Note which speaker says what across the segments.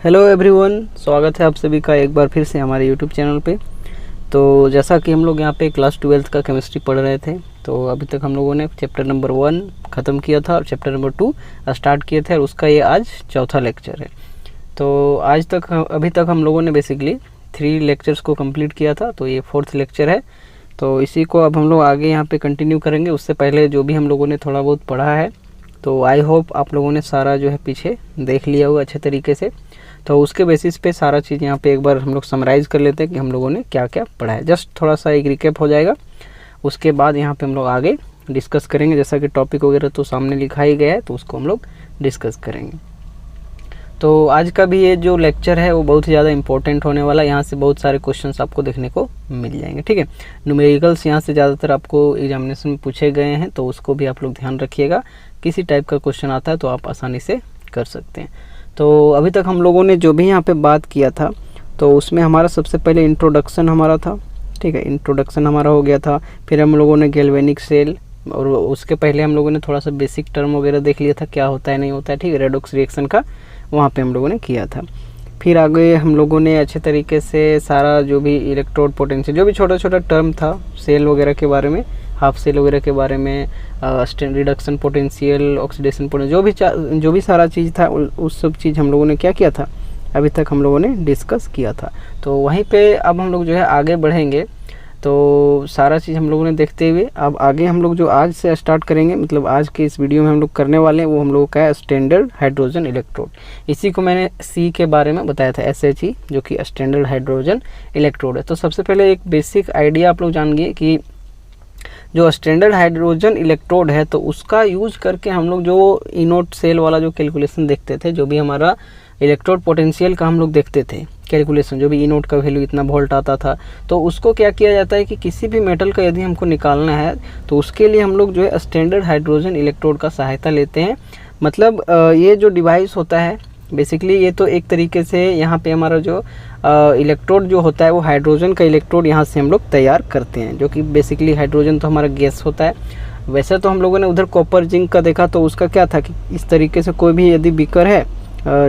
Speaker 1: Hello everyone, स्वागत है आप सभी का एक बार फिर से हमारे यूट्यूब चैनल पे। तो जैसा कि हम लोग यहाँ पे क्लास 12th का केमिस्ट्री पढ़ रहे थे, तो अभी तक हम लोगों ने चैप्टर नंबर 1 ख़त्म किया था और चैप्टर नंबर 2 स्टार्ट किए थे और उसका ये आज चौथा लेक्चर है। तो आज तक अभी तक हम लोगों ने बेसिकली 3 लेक्चर्स को कंप्लीट किया था, तो ये 4th लेक्चर है। तो इसी को अब हम लोग आगे यहाँ पे कंटिन्यू करेंगे। उससे पहले जो भी हम लोगों ने थोड़ा बहुत पढ़ा है, तो आई होप आप लोगों ने सारा जो है पीछे देख लिया होगा अच्छे तरीके से। तो उसके बेसिस पे सारा चीज़ यहाँ पे एक बार हम लोग समराइज़ कर लेते हैं कि हम लोगों ने क्या क्या पढ़ा है। जस्ट थोड़ा सा एक रिकैप हो जाएगा, उसके बाद यहाँ पे हम लोग आगे डिस्कस करेंगे। जैसा कि टॉपिक वगैरह तो सामने लिखा ही गया है, तो उसको हम लोग डिस्कस करेंगे। तो आज का भी ये जो लेक्चर है वो बहुत ही ज़्यादा इंपॉर्टेंट होने वाला है। यहाँ से बहुत सारे क्वेश्चंस आपको देखने को मिल जाएंगे, ठीक है। न्यूमेरिकल्स यहाँ से ज़्यादातर आपको एग्जामिनेशन में पूछे गए हैं, तो उसको भी आप लोग ध्यान रखिएगा। किसी टाइप का क्वेश्चन आता है तो आप आसानी से कर सकते हैं। तो अभी तक हम लोगों ने जो भी यहाँ पे बात किया था, तो उसमें हमारा सबसे पहले इंट्रोडक्शन हमारा था, ठीक है। इंट्रोडक्शन हमारा हो गया था। फिर हम लोगों ने गैल्वेनिक सेल, और उसके पहले हम लोगों ने थोड़ा सा बेसिक टर्म वगैरह देख लिया था, क्या होता है नहीं होता है, ठीक है। रेडॉक्स रिएक्शन का वहाँ पे हम लोगों ने किया था। फिर आगे हम लोगों ने अच्छे तरीके से सारा जो भी इलेक्ट्रोड पोटेंशियल, जो भी छोटा छोटा टर्म था, सेल वगैरह के बारे में, हाफ सेल वगैरह के बारे में, रिडक्शन पोटेंशियल, ऑक्सीडेशन पोटेंशियल, जो भी सारा चीज़ था, उस सब चीज़ हम लोगों ने क्या किया था, अभी तक हम लोगों ने डिस्कस किया था। तो वहीं पे अब हम लोग जो है आगे बढ़ेंगे। तो सारा चीज़ हम लोगों ने देखते हुए अब आगे हम लोग जो आज से स्टार्ट करेंगे, मतलब आज के इस वीडियो में हम लोग करने वाले हैं, वो हम लोगों का है स्टैंडर्ड हाइड्रोजन इलेक्ट्रोड। इसी को मैंने सी के बारे में बताया था, SHE, जो कि स्टैंडर्ड हाइड्रोजन इलेक्ट्रोड है। तो सबसे पहले एक बेसिक आइडिया आप लोग जान गए कि जो स्टैंडर्ड हाइड्रोजन इलेक्ट्रोड है, तो उसका यूज करके हम लोग जो इनोट सेल वाला जो कैलकुलेशन देखते थे, जो भी हमारा इलेक्ट्रोड पोटेंशियल का हम लोग देखते थे कैलकुलेशन, जो भी इनोट का वैल्यू इतना वोल्ट आता था, तो उसको क्या किया जाता है कि किसी भी मेटल का यदि हमको निकालना है, तो उसके लिए हम लोग जो है स्टैंडर्ड हाइड्रोजन इलेक्ट्रोड का सहायता लेते हैं। मतलब ये जो डिवाइस होता है बेसिकली, ये तो एक तरीके से यहाँ पे हमारा जो इलेक्ट्रोड जो होता है, वो हाइड्रोजन का इलेक्ट्रोड यहाँ से हम लोग तैयार करते हैं, जो कि बेसिकली हाइड्रोजन तो हमारा गैस होता है। वैसे तो हम लोगों ने उधर कॉपर जिंक का देखा, तो उसका क्या था कि इस तरीके से कोई भी यदि बीकर है,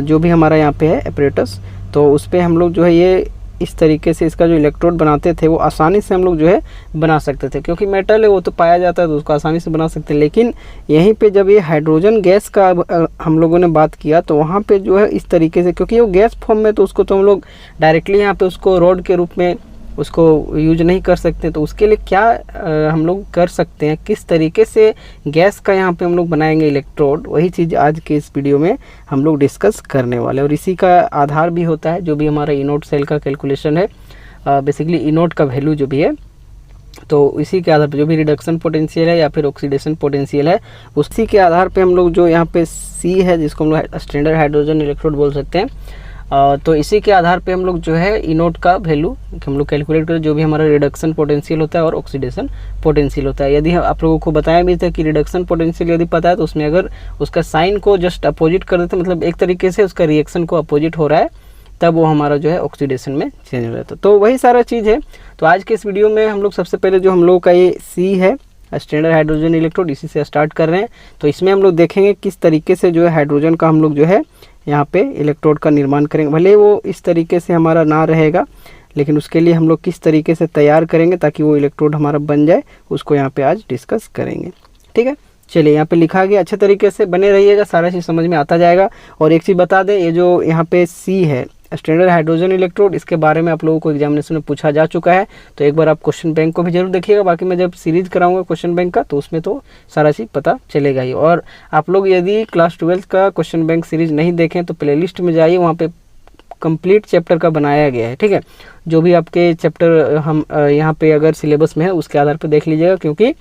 Speaker 1: जो भी हमारा यहाँ पे है एपरेटस, तो उस पर हम लोग जो है ये इस तरीके से इसका जो इलेक्ट्रोड बनाते थे, वो आसानी से हम लोग जो है बना सकते थे, क्योंकि मेटल है वो तो पाया जाता है, तो उसको आसानी से बना सकते हैं। लेकिन यहीं पे जब ये हाइड्रोजन गैस का हम लोगों ने बात किया, तो वहाँ पे जो है इस तरीके से, क्योंकि वो गैस फॉर्म में, तो उसको तो हम लोग डायरेक्टली यहाँ पे उसको रॉड के रूप में उसको यूज नहीं कर सकते। तो उसके लिए क्या हम लोग कर सकते हैं, किस तरीके से गैस का यहाँ पे हम लोग बनाएंगे इलेक्ट्रोड, वही चीज़ आज के इस वीडियो में हम लोग डिस्कस करने वाले। और इसी का आधार भी होता है जो भी हमारा इनोट सेल का कैलकुलेशन है, बेसिकली इनोट का वैल्यू जो भी है, तो इसी के आधार पर जो भी रिडक्शन पोटेंशियल है या फिर ऑक्सीडेशन पोटेंशियल है, उसी के आधार पे हम लोग जो यहाँ पे सी है, जिसको हम लोग स्टैंडर्ड हाइड्रोजन इलेक्ट्रोड बोल सकते हैं, तो इसी के आधार पे हम लोग जो है इनोट का वैल्यू हम लोग कैलकुलेट करें, जो भी हमारा रिडक्शन पोटेंशियल होता है और ऑक्सीडेशन पोटेंशियल होता है। यदि आप लोगों को बताया भी था कि रिडक्शन पोटेंशियल यदि पता है, तो उसमें अगर उसका साइन को जस्ट अपोजिट कर देते, मतलब एक तरीके से उसका रिएक्शन को अपोजिट हो रहा है, तब वो हमारा जो है ऑक्सीडेशन में चेंज हो जाता है। तो वही सारा चीज़ है। तो आज के इस वीडियो में हम लोग सबसे पहले जो हम लोगों का ये सी है स्टैंडर्ड हाइड्रोजन इलेक्ट्रोड, इसी से स्टार्ट कर रहे हैं। तो इसमें हम लोग देखेंगे किस तरीके से जो है हाइड्रोजन का हम लोग जो है यहाँ पे इलेक्ट्रोड का निर्माण करेंगे। भले वो इस तरीके से हमारा ना रहेगा, लेकिन उसके लिए हम लोग किस तरीके से तैयार करेंगे ताकि वो इलेक्ट्रोड हमारा बन जाए, उसको यहाँ पे आज डिस्कस करेंगे, ठीक है। चलिए, यहाँ पे लिखा गया, अच्छे तरीके से बने रहिएगा, सारा चीज़ समझ में आता जाएगा। और एक चीज़ बता दें, ये जो यहाँ पे सी है स्टैंडर्ड हाइड्रोजन इलेक्ट्रोड, इसके बारे में आप लोगों को एग्जामिनेशन में पूछा जा चुका है, तो एक बार आप क्वेश्चन बैंक को भी जरूर देखिएगा। बाकी मैं जब सीरीज कराऊंगा क्वेश्चन बैंक का, तो उसमें तो सारा चीज़ पता चलेगा ही। और आप लोग यदि क्लास 12th का क्वेश्चन बैंक सीरीज नहीं देखें, तो प्लेलिस्ट में जाइए, वहाँ पे कंप्लीट चैप्टर का बनाया गया है, ठीक है। जो भी आपके चैप्टर हम यहाँ पे अगर सिलेबस में है, उसके आधार पर देख लीजिएगा, क्योंकि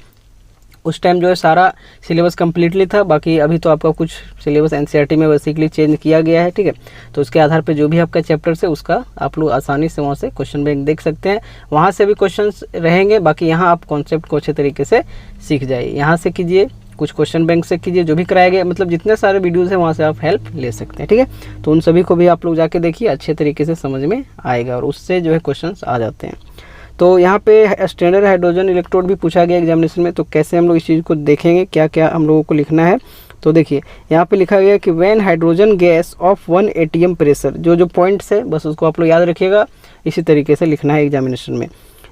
Speaker 1: उस टाइम जो है सारा सिलेबस कम्प्लीटली था। बाकी अभी तो आपका कुछ सिलेबस NCERT में बेसिकली चेंज किया गया है, ठीक है। तो उसके आधार पे जो भी आपका चैप्टर्स है, उसका आप लोग आसानी से वहाँ से क्वेश्चन बैंक देख सकते हैं। वहाँ से भी क्वेश्चंस रहेंगे। बाकी यहाँ आप कॉन्सेप्ट को अच्छे तरीके से सीख जाइए, यहाँ से कीजिए, कुछ क्वेश्चन बैंक से कीजिए, जो भी कराया गया, मतलब जितने सारे वीडियोज़ हैं वहाँ से आप हेल्प ले सकते हैं, ठीक है। तो उन सभी को भी आप लोग जाके देखिए, अच्छे तरीके से समझ में आएगा और उससे जो है क्वेश्चन आ जाते हैं। तो यहाँ पे स्टैंडर्ड हाइड्रोजन इलेक्ट्रोड भी पूछा गया एग्जामिनेशन में, तो कैसे हम लोग इस चीज़ को देखेंगे, क्या क्या हम लोगों को लिखना है। तो देखिए यहाँ पे लिखा गया कि when hydrogen gas off 1 atm pressure, जो पॉइंट्स है बस उसको आप लोग याद रखिएगा, इसी तरीके से लिखना है एग्जामिनेशन में।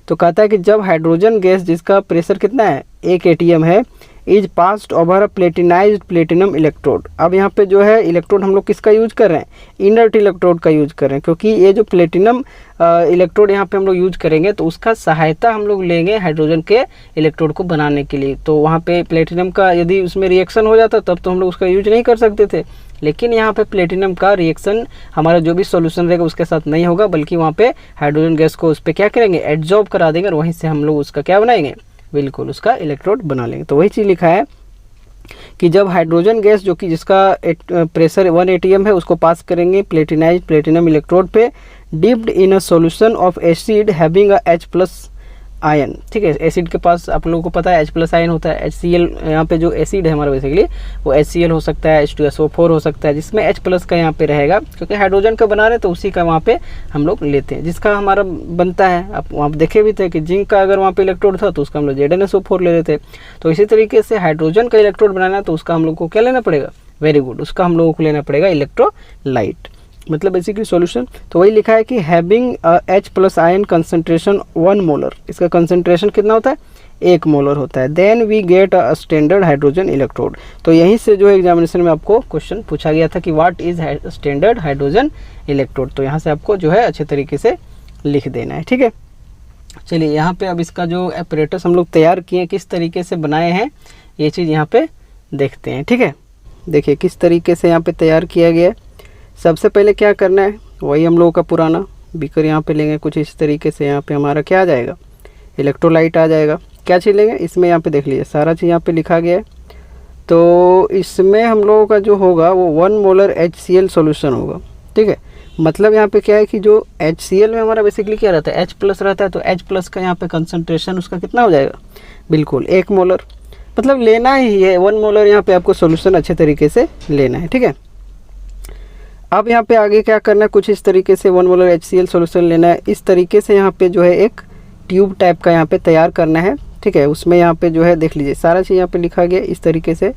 Speaker 1: तो कहता है कि जब हाइड्रोजन गैस जिसका प्रेशर कितना है 1 atm है, is passed over a platinised platinum electrode. अब यहाँ पे जो है इलेक्ट्रोड हम लोग किसका यूज कर रहे हैं, इनर्ट इलेक्ट्रोड का यूज कर रहे हैं, क्योंकि ये जो प्लेटिनम इलेक्ट्रोड यहाँ पे हम लोग यूज करेंगे तो उसका सहायता हम लोग लेंगे हाइड्रोजन के इलेक्ट्रोड को बनाने के लिए। तो वहाँ पे प्लेटिनम का यदि उसमें रिएक्शन हो जाता तब तो हम लोग उसका यूज नहीं कर सकते थे, लेकिन यहाँ पे प्लेटिनम का रिएक्शन हमारा जो भी सॉल्यूशन रहेगा उसके साथ नहीं होगा, बल्कि वहाँ पे हाइड्रोजन गैस को उस पर क्या करेंगे, एड्जॉर्ब करा देंगे और वहीं से हम लोग उसका क्या बनाएंगे, बिल्कुल उसका इलेक्ट्रोड बना लेंगे। तो वही चीज़ लिखा है कि जब हाइड्रोजन गैस जो कि जिसका प्रेशर 1 atm है उसको पास करेंगे प्लेटिनाइज्ड प्लेटिनम इलेक्ट्रोड पे, dipped in a solution of acid having a H+ ion. ठीक है, एसिड के पास आप लोगों को पता है H+ आयन होता है, HCl यहाँ पे जो एसिड है हमारा बेसिकली वो HCl हो सकता है, H2SO4 हो सकता है, जिसमें H+ का यहाँ पे रहेगा, क्योंकि हाइड्रोजन का बना रहे तो उसी का वहाँ पे हम लोग लेते हैं, जिसका हमारा बनता है। आप वहाँ देखे भी थे कि जिंक का अगर वहाँ पे इलेक्ट्रोड था तो उसका हम लोग ZnSO4 ले लेते। तो इसी तरीके से हाइड्रोजन का इलेक्ट्रोड बनाना है तो उसका हम लोग को क्या लेना पड़ेगा, वेरी गुड, उसका हम लोगों को लेना पड़ेगा इलेक्ट्रोलाइट, मतलब बेसिकली सॉल्यूशन। तो वही लिखा है कि having H+ ion concentration 1 molar, इसका कंसंट्रेशन कितना होता है 1 मोलर होता है, then we get a standard hydrogen electrode. तो यहीं से जो एग्जामिनेशन में आपको क्वेश्चन पूछा गया था कि what is standard hydrogen electrode, तो यहाँ से आपको जो है अच्छे तरीके से लिख देना है। ठीक है, चलिए यहाँ पे अब इसका जो एपरेटस हम लोग तैयार किए किस तरीके से बनाए हैं ये चीज़ यहाँ पे देखते हैं। ठीक है, देखिए किस तरीके से यहाँ पे तैयार किया गया है। सबसे पहले क्या करना है, वही हम लोगों का पुराना बीकर यहाँ पे लेंगे, कुछ इस तरीके से यहाँ पे हमारा क्या आ जाएगा, इलेक्ट्रोलाइट आ जाएगा। क्या चीज़ लेंगे, इसमें यहाँ पे देख लीजिए सारा चीज़ यहाँ पे लिखा गया है। तो इसमें हम लोगों का जो होगा वो 1 मोलर HCl सॉल्यूशन होगा। ठीक है, मतलब यहाँ पे क्या है कि जो HCl में हमारा बेसिकली क्या रहता है H+ रहता है, तो H+ का यहाँ पे कंसनट्रेशन उसका कितना हो जाएगा, बिल्कुल 1 मोलर, मतलब लेना ही है 1 मोलर यहाँ पे आपको सॉल्यूशन अच्छे तरीके से लेना है। ठीक है, अब यहाँ पे आगे क्या करना है, कुछ इस तरीके से 1 मोलर HCl सॉल्यूशन लेना है। इस तरीके से यहाँ पे जो है एक ट्यूब टाइप का यहाँ पे तैयार करना है। ठीक है, उसमें यहाँ पे जो है देख लीजिए सारा चीज़ यहाँ पे लिखा गया इस तरीके से,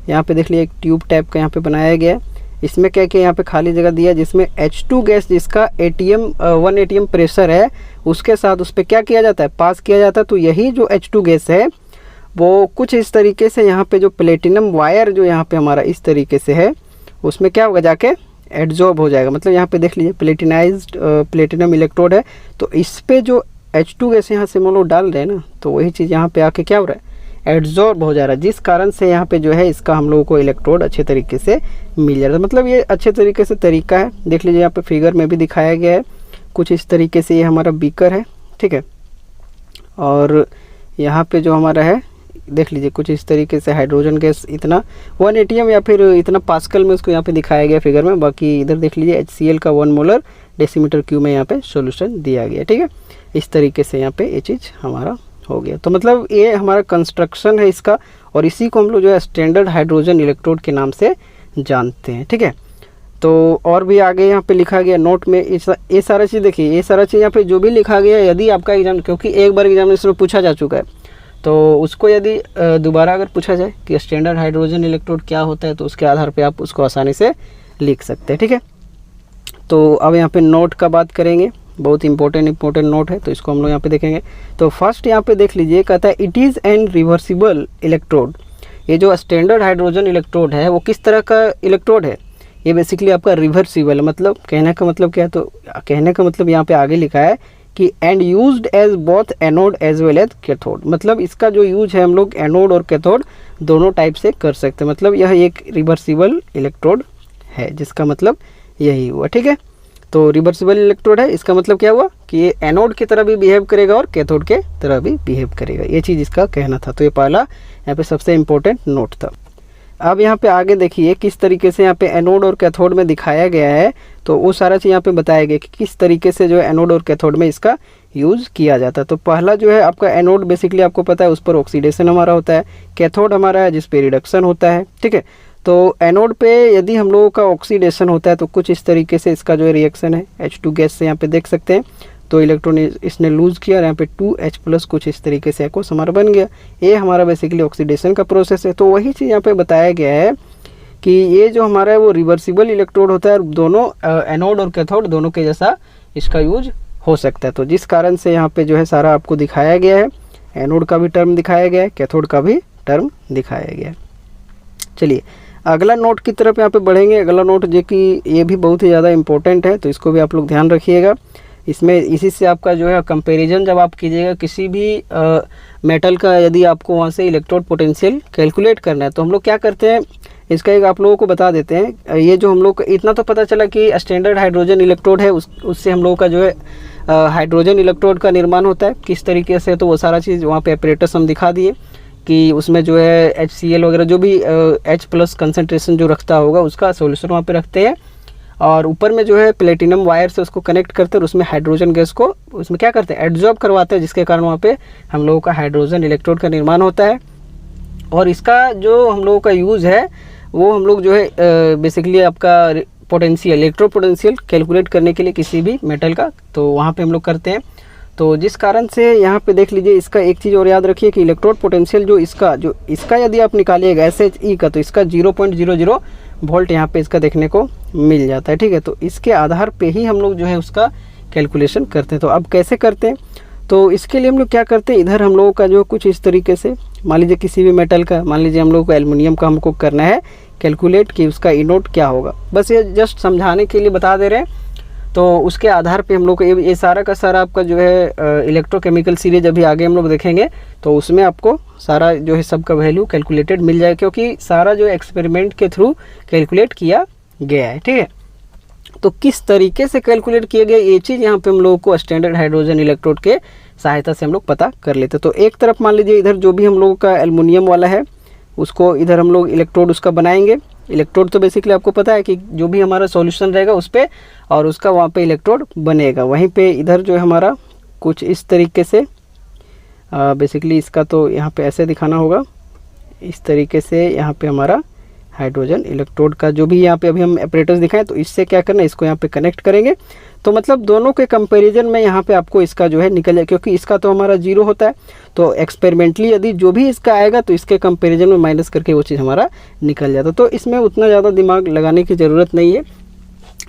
Speaker 1: यहाँ पे देख लीजिए एक ट्यूब टाइप का यहाँ पे बनाया गया है। इसमें क्या किया, यहाँ पे खाली जगह दिया जिसमें H2 गैस जिसका 1 atm प्रेशर है उसके साथ उस पर क्या किया जाता है, पास किया जाता है। तो यही जो H2 गैस है वो कुछ इस तरीके से यहाँ पे जो प्लेटिनम वायर जो यहाँ पे हमारा इस तरीके से है उसमें क्या होगा, जाके एड्जॉर्ब हो जाएगा। मतलब यहाँ पे देख लीजिए प्लेटिनाइज्ड प्लेटिनम इलेक्ट्रोड है, तो इस पे जो H2 गैस यहाँ से हम लोग डाल रहे हैं ना, तो वही चीज़ यहाँ पे आके क्या हो रहा है, एड्जॉर्ब हो जा रहा है, जिस कारण से यहाँ पे जो है इसका हम लोगों को इलेक्ट्रोड अच्छे तरीके से मिल जा रहा है। मतलब ये अच्छे तरीके से तरीका है, देख लीजिए यहाँ पे फिगर में भी दिखाया गया है कुछ इस तरीके से। ये हमारा बीकर है, ठीक है, और यहाँ पे जो हमारा है देख लीजिए कुछ इस तरीके से हाइड्रोजन गैस इतना 1 atm या फिर इतना पास्कल में उसको यहाँ पे दिखाया गया फिगर में। बाकी इधर देख लीजिए HCl का 1 मोलर डेसीमीटर क्यूब में यहाँ पे सॉल्यूशन दिया गया। ठीक है, इस तरीके से यहाँ पे ये चीज़ हमारा हो गया। तो मतलब ये हमारा कंस्ट्रक्शन है इसका, और इसी को हम लोग जो है स्टैंडर्ड हाइड्रोजन इलेक्ट्रोड के नाम से जानते हैं। ठीक है, तो और भी आगे यहाँ पे लिखा गया नोट में ये सारा चीज़ देखिए, ये सारा चीज़ यहाँ पे जो भी लिखा गया, यदि आपका एग्जाम, क्योंकि एक बार एग्जामिनेशन में पूछा जा चुका है, तो उसको यदि दोबारा अगर पूछा जाए कि स्टैंडर्ड हाइड्रोजन इलेक्ट्रोड क्या होता है, तो उसके आधार पे आप उसको आसानी से लिख सकते हैं। ठीक है, तो अब यहाँ पे नोट का बात करेंगे, बहुत इंपॉर्टेंट नोट है, तो इसको हम लोग यहाँ पे देखेंगे। तो फर्स्ट यहाँ पे देख लीजिए, कहता है it is an reversible electrode. ये जो स्टैंडर्ड हाइड्रोजन इलेक्ट्रोड है वो किस तरह का इलेक्ट्रोड है, ये बेसिकली आपका रिवर्सिबल है। मतलब कहने का मतलब क्या है, तो कहने का मतलब यहाँ पे आगे लिखा है कि and used as both anode as well as cathode. मतलब इसका जो यूज है हम लोग एनोड और कैथोड दोनों टाइप से कर सकते हैं। मतलब यह एक रिवर्सिबल इलेक्ट्रोड है, जिसका मतलब यही हुआ। ठीक है, तो रिवर्सिबल इलेक्ट्रोड है, इसका मतलब क्या हुआ कि ये एनोड की तरह भी बिहेव करेगा और कैथोड के तरह भी बिहेव करेगा, ये चीज़ इसका कहना था। तो ये पहला यहाँ पे सबसे इम्पोर्टेंट नोट था। अब यहाँ पे आगे देखिए किस तरीके से यहाँ पे एनोड और कैथोड में दिखाया गया है, तो वो सारा चीज़ यहाँ पे बताया गया कि किस तरीके से जो है एनोड और कैथोड में इसका यूज़ किया जाता है। तो पहला जो है आपका एनोड बेसिकली आपको पता है उस पर ऑक्सीडेशन हमारा होता है, कैथोड हमारा है जिस पे रिडक्शन होता है। ठीक है, तो एनोड पे यदि हम लोगों का ऑक्सीडेशन होता है तो कुछ इस तरीके से इसका जो है रिएक्शन है H2 गैस से यहाँ पे देख सकते हैं। तो इलेक्ट्रॉन इसने लूज़ किया और यहाँ पे 2H+ कुछ इस तरीके से एक्वस हमारा बन गया। ये हमारा बेसिकली ऑक्सीडेशन का प्रोसेस है। तो वही चीज़ यहाँ पे बताया गया है कि ये जो हमारा है वो रिवर्सिबल इलेक्ट्रोड होता है और दोनों एनोड और कैथोड दोनों के जैसा इसका यूज हो सकता है। तो जिस कारण से यहाँ पे जो है सारा आपको दिखाया गया है, एनोड का भी टर्म दिखाया गया है, कैथोड का भी टर्म दिखाया गया है। चलिए अगला नोट की तरफ यहाँ पे बढ़ेंगे। अगला नोट जो कि ये भी बहुत ही ज़्यादा इंपॉर्टेंट है, तो इसको भी आप लोग ध्यान रखिएगा। इसमें इसी से आपका जो है कंपैरिजन जब आप कीजिएगा किसी भी मेटल का, यदि आपको वहाँ से इलेक्ट्रोड पोटेंशियल कैलकुलेट करना है तो हम लोग क्या करते हैं, इसका एक आप लोगों को बता देते हैं। ये जो हम लोग इतना तो पता चला कि स्टैंडर्ड हाइड्रोजन इलेक्ट्रोड है, उससे हम लोगों का जो है हाइड्रोजन इलेक्ट्रोड का निर्माण होता है किस तरीके से, तो वो सारा चीज़ वहाँ पे एपरेटस हम दिखा दिए कि उसमें जो है HCl वगैरह जो भी H+ कंसनट्रेशन जो रखता होगा उसका सॉल्यूशन वहाँ पे रखते हैं, और ऊपर में जो है प्लेटिनम वायर से उसको कनेक्ट करते हैं और उसमें हाइड्रोजन गैस को उसमें क्या करते हैं, एड्जॉर्ब करवाते हैं, जिसके कारण वहाँ पे हम लोगों का हाइड्रोजन इलेक्ट्रोड का निर्माण होता है। और इसका जो हम लोगों का यूज़ है वो हम लोग जो है बेसिकली आपका पोटेंशियल, इलेक्ट्रोड पोटेंशियल कैलकुलेट करने के लिए किसी भी मेटल का, तो वहाँ पे हम लोग करते हैं। तो जिस कारण से यहाँ पे देख लीजिए, इसका एक चीज़ और याद रखिए कि इलेक्ट्रोड पोटेंशियल जो इसका यदि आप निकालिएगा SHE का, तो इसका 0.00 वोल्ट यहाँ पे इसका देखने को मिल जाता है। ठीक है, तो इसके आधार पे ही हम लोग जो है उसका कैलकुलेशन करते हैं। तो अब कैसे करते हैं, तो इसके लिए हम लोग क्या करते हैं, इधर हम लोगों का जो कुछ इस तरीके से, मान लीजिए किसी भी मेटल का, मान लीजिए हम लोग को एल्युमिनियम का हमको करना है कैलकुलेट कि उसका ई नोट क्या होगा, बस ये जस्ट समझाने के लिए बता दे रहे हैं। तो उसके आधार पे हम लोग को ये सारा का सारा आपका जो है इलेक्ट्रोकेमिकल सीरीज अभी आगे हम लोग देखेंगे, तो उसमें आपको सारा जो है सबका वैल्यू कैलकुलेटेड मिल जाए, क्योंकि सारा जो एक्सपेरिमेंट के थ्रू कैलकुलेट किया गया है। ठीक है, तो किस तरीके से कैलकुलेट किया गया ये चीज़ यहाँ पे हम लोगों को स्टैंडर्ड हाइड्रोजन इलेक्ट्रोड के सहायता से हम लोग पता कर लेते। तो एक तरफ मान लीजिए इधर जो भी हम लोगों का एल्युमिनियम वाला है उसको इधर हम लोग इलेक्ट्रोड उसका बनाएंगे। इलेक्ट्रोड तो बेसिकली आपको पता है कि जो भी हमारा सॉल्यूशन रहेगा उस पर और उसका वहाँ पे इलेक्ट्रोड बनेगा। वहीं पे इधर जो है हमारा कुछ इस तरीके से बेसिकली इसका तो यहाँ पे ऐसे दिखाना होगा, इस तरीके से यहाँ पे हमारा हाइड्रोजन इलेक्ट्रोड का जो भी यहाँ पे अभी हम एपरेटस दिखाएं, तो इससे क्या करना है, इसको यहाँ पे कनेक्ट करेंगे। तो मतलब दोनों के कंपैरिजन में यहाँ पे आपको इसका जो है निकल जाए, क्योंकि इसका तो हमारा 0 होता है, तो एक्सपेरिमेंटली यदि जो भी इसका आएगा तो इसके कंपैरिजन में माइनस करके वो चीज़ हमारा निकल जाता। तो इसमें उतना ज़्यादा दिमाग लगाने की ज़रूरत नहीं है,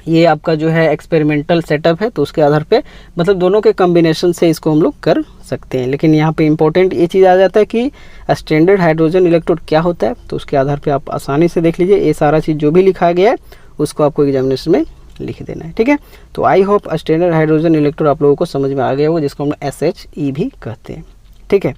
Speaker 1: ये आपका जो है एक्सपेरिमेंटल सेटअप है, तो उसके आधार पे मतलब दोनों के कॉम्बिनेशन से इसको हम लोग कर सकते हैं। लेकिन यहाँ पे इंपॉर्टेंट ये चीज़ आ जाता है कि स्टैंडर्ड हाइड्रोजन इलेक्ट्रोड क्या होता है, तो उसके आधार पे आप आसानी से देख लीजिए, ये सारा चीज़ जो भी लिखा गया है उसको आपको एग्जामिनेशन में लिख देना है। ठीक है, तो I hope standard hydrogen electrode आप लोगों को समझ में आ गया होगा, जिसको हम SHE भी कहते हैं। ठीक है,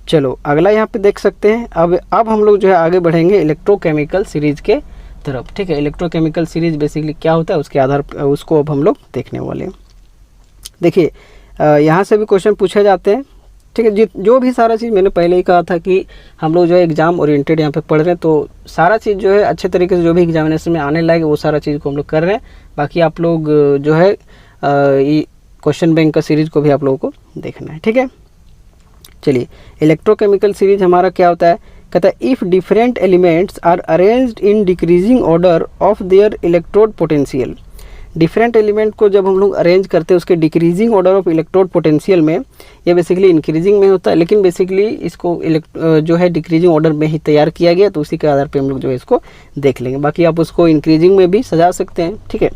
Speaker 1: चलो अगला यहाँ पे देख सकते हैं। अब हम लोग जो है आगे बढ़ेंगे इलेक्ट्रोकेमिकल सीरीज के तरफ। ठीक है, इलेक्ट्रोकेमिकल सीरीज बेसिकली क्या होता है उसके आधार पर उसको अब हम लोग देखने वाले हैं। देखिए यहाँ से भी क्वेश्चन पूछे जाते हैं। ठीक है, जो भी सारा चीज़ मैंने पहले ही कहा था कि हम लोग जो है एग्जाम ओरिएंटेड यहाँ पे पढ़ रहे हैं, तो सारा चीज़ जो है अच्छे तरीके से जो भी एग्जामिनेशन में आने लायक वो सारा चीज़ को हम लोग कर रहे हैं। बाकी आप लोग जो है ये क्वेश्चन बैंक का सीरीज को भी आप लोगों को देखना है। ठीक है, चलिए इलेक्ट्रोकेमिकल सीरीज हमारा क्या होता है, कहता है if different elements are arranged in decreasing order of their electrode potential. Different element को जब हम लोग अरेंज करते हैं उसके decreasing order of electrode potential में, ये बेसिकली इंक्रीजिंग में होता है, लेकिन बेसिकली इसको जो है डिक्रीजिंग ऑर्डर में ही तैयार किया गया, तो उसी के आधार पे हम लोग जो है इसको देख लेंगे। बाकी आप उसको इंक्रीजिंग में भी सजा सकते हैं। ठीक है,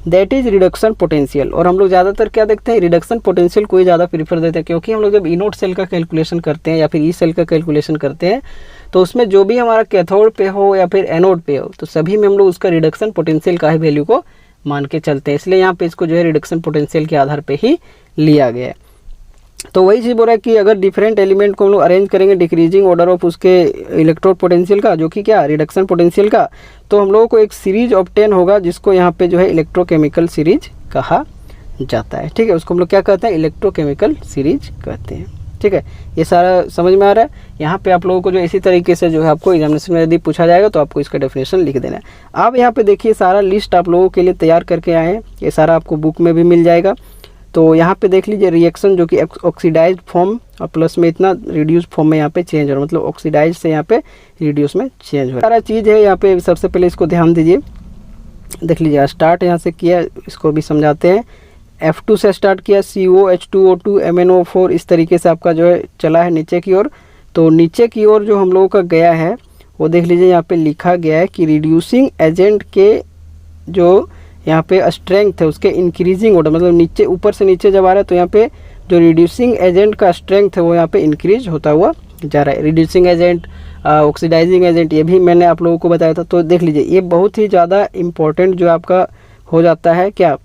Speaker 1: दैट इज़ रिडक्शन पोटेंशियल। और हम लोग ज़्यादातर क्या देखते हैं, रिडक्शन पोटेंशियल को ही ज़्यादा प्रीफर देते हैं, क्योंकि हम लोग जब ई-नोट सेल का कैलकुलेशन करते हैं या फिर ई सेल का कैलकुलेशन करते हैं, तो उसमें जो भी हमारा कैथोड पे हो या फिर एनोड पे हो, तो सभी में हम लोग उसका रिडक्शन पोटेंशियल का ही वैल्यू को मान के चलते हैं। इसलिए यहाँ पे इसको जो है रिडक्शन पोटेंशियल के आधार पे ही लिया गया है। तो वही चीज़ बोल रहा है कि अगर डिफरेंट एलिमेंट को हम लोग अरेंज करेंगे डिक्रीजिंग ऑर्डर ऑफ उसके इलेक्ट्रोड पोटेंशियल का, जो कि क्या रिडक्शन पोटेंशियल का, तो हम लोगों को एक सीरीज ऑब्टेन होगा जिसको यहाँ पे जो है इलेक्ट्रोकेमिकल सीरीज कहा जाता है। ठीक है, उसको हम लोग क्या कहते हैं, इलेक्ट्रोकेमिकल सीरीज कहते हैं। ठीक है, ये सारा समझ में आ रहा है। यहाँ पे आप लोगों को जो इसी तरीके से जो है आपको एग्जामिनेशन में यदि पूछा जाएगा तो आपको इसका डेफिनेशन लिख देना है। आप यहाँ पे देखिए सारा लिस्ट आप लोगों के लिए तैयार करके आए हैं, ये सारा आपको बुक में भी मिल जाएगा। तो यहाँ पे देख लीजिए रिएक्शन जो कि ऑक्सीडाइज फॉर्म और प्लस में इतना रिड्यूस फॉर्म में यहाँ पे चेंज हो रहा है, मतलब ऑक्सीडाइज से यहाँ पे रिड्यूस में चेंज हो रहा है। सारा चीज़ है यहाँ पे। सबसे पहले इसको ध्यान दीजिए, देख लीजिए स्टार्ट यहाँ से किया, इसको भी समझाते हैं। F2 से स्टार्ट किया, CO H2O2 MnO4 इस तरीके से आपका जो है चला है नीचे की ओर। तो नीचे की ओर जो हम लोगों का गया है वो देख लीजिए यहाँ पे लिखा गया है कि रिड्यूसिंग एजेंट के जो यहाँ पे स्ट्रेंथ है उसके इंक्रीजिंग ऑर्डर, मतलब नीचे ऊपर से नीचे जब आ रहा है तो यहाँ पे जो रिड्यूसिंग एजेंट का स्ट्रेंथ है वो यहाँ पे इंक्रीज होता हुआ जा रहा है। रिड्यूसिंग एजेंट, ऑक्सीडाइजिंग एजेंट, ये भी मैंने आप लोगों को बताया था। तो देख लीजिए ये बहुत ही ज़्यादा इम्पोर्टेंट जो आपका हो जाता है क्या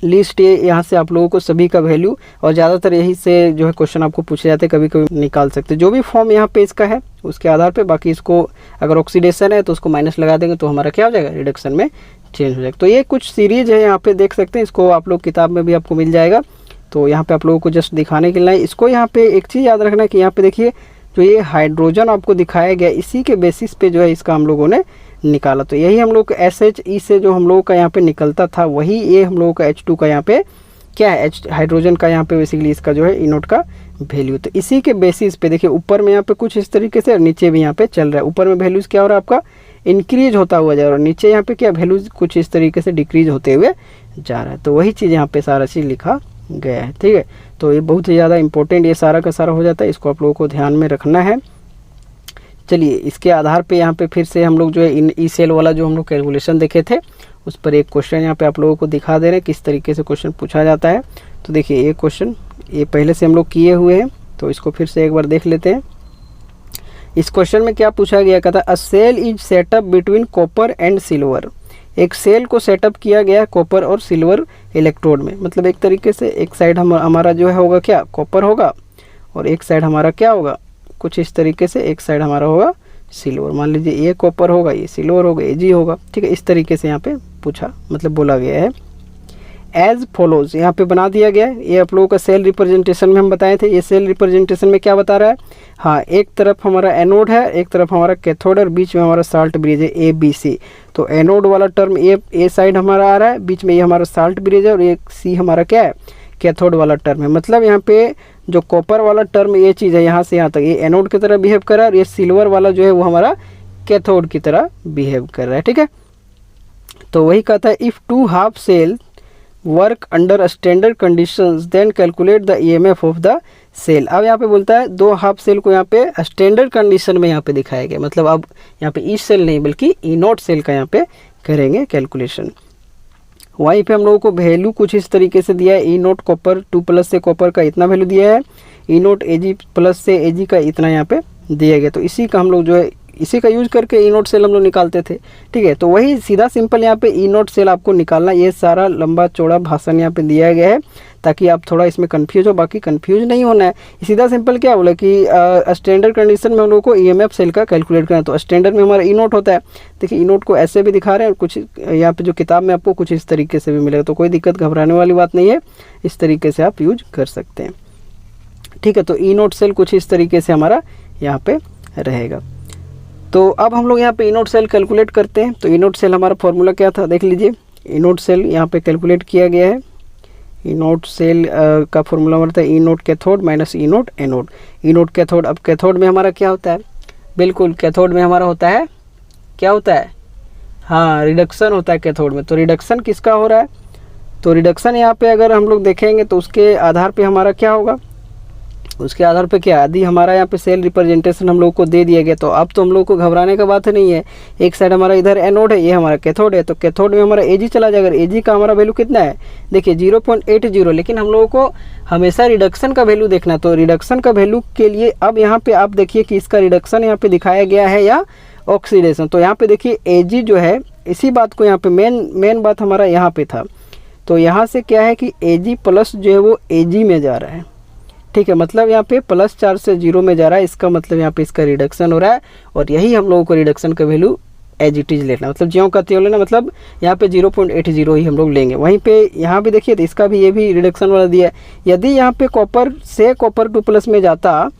Speaker 1: लिस्ट, ये यहाँ से आप लोगों को सभी का वैल्यू, और ज़्यादातर यही से जो है क्वेश्चन आपको पूछे जाते हैं, कभी कभी निकाल सकते हैं जो भी फॉर्म यहाँ पे इसका है उसके आधार पे। बाकी इसको अगर ऑक्सीडेशन है तो उसको माइनस लगा देंगे तो हमारा क्या हो जाएगा, रिडक्शन में चेंज हो जाएगा। तो ये कुछ सीरीज है यहाँ पे देख सकते हैं, इसको आप लोग किताब में भी आपको मिल जाएगा। तो यहाँ पे आप लोगों को जस्ट दिखाने के लिए इसको यहाँ पे एक चीज़ याद रखना कि यहाँ पे देखिए जो ये हाइड्रोजन आपको दिखाया गया इसी के बेसिस पे जो है इसका हम लोगों ने निकाला। तो यही हम लोग का SHE से जो हम लोगों का यहाँ पे निकलता था वही ये हम लोगों का H2 का यहाँ पे क्या है, हाइड्रोजन का यहाँ पे बेसिकली इसका जो है ई नोट का वैल्यू। तो इसी के बेसिस पे देखिए ऊपर में यहाँ पे कुछ इस तरीके से और नीचे भी यहाँ पे चल रहा है। ऊपर में वैल्यूज क्या हो रहा है आपका इंक्रीज होता हुआ जा रहा है और नीचे यहाँ पे क्या वैल्यूज कुछ इस तरीके से डिक्रीज होते हुए जा रहा है। तो वही चीज़ यहाँ पे सारा चीज़ लिखा गया है, ठीक है। तो ये बहुत ही ज़्यादा इंपॉर्टेंट ये सारा का सारा हो जाता है, इसको आप लोगों को ध्यान में रखना है। चलिए इसके आधार पे यहाँ पे फिर से हम लोग जो है इन ई सेल वाला जो हम लोग कैलकुलेशन देखे थे उस पर एक क्वेश्चन यहाँ पे आप लोगों को दिखा दे रहे हैं किस तरीके से क्वेश्चन पूछा जाता है। तो देखिए ये क्वेश्चन ये पहले से हम लोग किए हुए हैं, तो इसको फिर से एक बार देख लेते हैं। इस क्वेश्चन में क्या पूछा गया, कहता a cell is setup between copper and silver. एक सेल को सेटअप किया गया कॉपर और सिल्वर इलेक्ट्रोड में, मतलब एक तरीके से एक साइड हमारा जो है होगा क्या कॉपर होगा और एक साइड हमारा क्या होगा कुछ इस तरीके से, एक साइड हमारा होगा सिल्वर। मान लीजिए ये कॉपर होगा ये सिल्वर होगा ये जी होगा, ठीक है। इस तरीके से यहाँ पे पूछा मतलब बोला गया है। एज फॉलोज यहाँ पे बना दिया गया है। ये आप लोगों का सेल रिप्रेजेंटेशन में हम बताए थे, ये सेल रिप्रेजेंटेशन में क्या बता रहा है, हाँ एक तरफ हमारा एनोड है एक तरफ हमारा कैथोड और बीच में हमारा साल्ट ब्रिज है ABC। तो एनोड वाला टर्म ए साइड हमारा आ रहा है, बीच में ये हमारा साल्ट ब्रिज है और ये C हमारा क्या है कैथोड वाला टर्म है। मतलब यहाँ पे जो कॉपर वाला टर्म ये चीज़ है यहाँ से यहाँ तक ये एनोड की तरह बिहेव कर रहा है और ये सिल्वर वाला जो है वो हमारा कैथोड की तरह बिहेव कर रहा है, ठीक है। तो वही कहता है if two half cell work under standard conditions then calculate the EMF of the cell. अब यहाँ पे बोलता है दो हाफ सेल को यहाँ पे स्टैंडर्ड कंडीशन में यहाँ पे दिखाया गया, मतलब अब यहाँ पे ईच सेल नहीं बल्कि ई नोट सेल का यहाँ पे करेंगे कैलकुलेशन। वहीं पे हम लोगों को वैल्यू कुछ इस तरीके से दिया है, ई नोट कॉपर 2+ से कॉपर का इतना वैल्यू दिया है, ई नोट Ag+ से Ag का इतना यहाँ पे दिया गया। तो इसी का हम लोग जो है इसी का यूज करके ई नोट सेल हम लोग निकालते थे, ठीक है। तो वही सीधा सिंपल यहाँ पे ई नोट सेल आपको निकालना, ये सारा लंबा चौड़ा भाषण यहाँ पे दिया गया है ताकि आप थोड़ा इसमें कंफ्यूज हो, बाकी कंफ्यूज नहीं होना है। सीधा सिंपल क्या बोला कि स्टैंडर्ड कंडीशन में हम लोग को EMF सेल का कैलकुलेट करना है। तो स्टैंडर्ड में हमारा ई नोट होता है, देखिए ई नोट को ऐसे भी दिखा रहे हैं और कुछ यहाँ पे जो किताब में आपको कुछ इस तरीके से भी मिलेगा। तो कोई दिक्कत घबराने वाली बात नहीं है, इस तरीके से आप यूज कर सकते हैं, ठीक है। तो ई नोट सेल कुछ इस तरीके से हमारा यहाँ पे रहेगा। तो अब हम लोग यहाँ पे ई नोट सेल कैलकुलेट करते हैं। तो ई नोट सेल हमारा फॉर्मूला क्या था देख लीजिए, ई नोट सेल यहाँ पे कैलकुलेट किया गया है। ई नोट सेल का फॉर्मूला हमारा ई नोट कैथोड माइनस ई नोट एनोड। ई नोट कैथोड, अब कैथोड में हमारा क्या होता है, बिल्कुल कैथोड में हमारा होता है क्या होता है, हाँ रिडक्शन होता है कैथोड में। तो रिडक्शन किसका हो रहा है, तो रिडक्शन यहाँ पे अगर हम लोग देखेंगे तो उसके आधार पे हमारा क्या होगा, उसके आधार पे क्या आदि हमारा यहाँ पे सेल रिप्रेजेंटेशन हम लोग को दे दिया गया। तो अब तो हम लोग को घबराने का बात नहीं है, एक साइड हमारा इधर एनोड है ये हमारा कैथोड है, तो कैथोड में हमारा Ag चला जाएगा। Ag का हमारा वैल्यू कितना है देखिए 0.80, लेकिन हम लोगों को हमेशा रिडक्शन का वैल्यू देखना है। तो रिडक्शन का वैल्यू के लिए अब यहाँ पे आप देखिए कि इसका रिडक्शन यहाँ पे दिखाया गया है या ऑक्सीडेशन। तो यहाँ पे देखिए Ag जो है, इसी बात को यहाँ पे मेन बात हमारा यहाँ पे था। तो यहाँ से क्या है कि Ag+ जो है वो Ag में जा रहा है, ठीक है। मतलब यहाँ पे प्लस चार्ज से 0 में जा रहा है, इसका मतलब यहाँ पे इसका रिडक्शन हो रहा है। और यही हम लोगों को रिडक्शन का वैल्यू एज इट इज लेना, मतलब ज्यों का त्यों लेना, मतलब यहाँ पे 0.80 ही हम लोग लेंगे। वहीं पे यहाँ पे देखिए तो इसका भी ये भी रिडक्शन वाला दिया है। यदि यहाँ पे कॉपर से कॉपर 2+ में जाता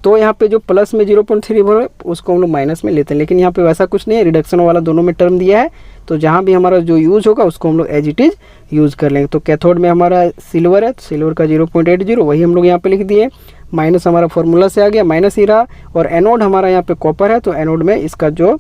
Speaker 1: तो यहाँ पे जो प्लस में 0.3 बोल उसको हम लोग माइनस में लेते हैं, लेकिन यहाँ पे वैसा कुछ नहीं है, रिडक्शन वाला दोनों में टर्म दिया है। तो जहाँ भी हमारा जो यूज़ होगा उसको हम लोग एज इट इज यूज़ कर लेंगे। तो कैथोड में हमारा सिल्वर है, तो सिल्वर का 0.80 वही हम लोग यहाँ पे लिख दिए, माइनस हमारा फॉर्मूला से आ गया, माइनस ही रहा। और एनोड हमारा यहाँ पे कॉपर है, तो एनोड में इसका जो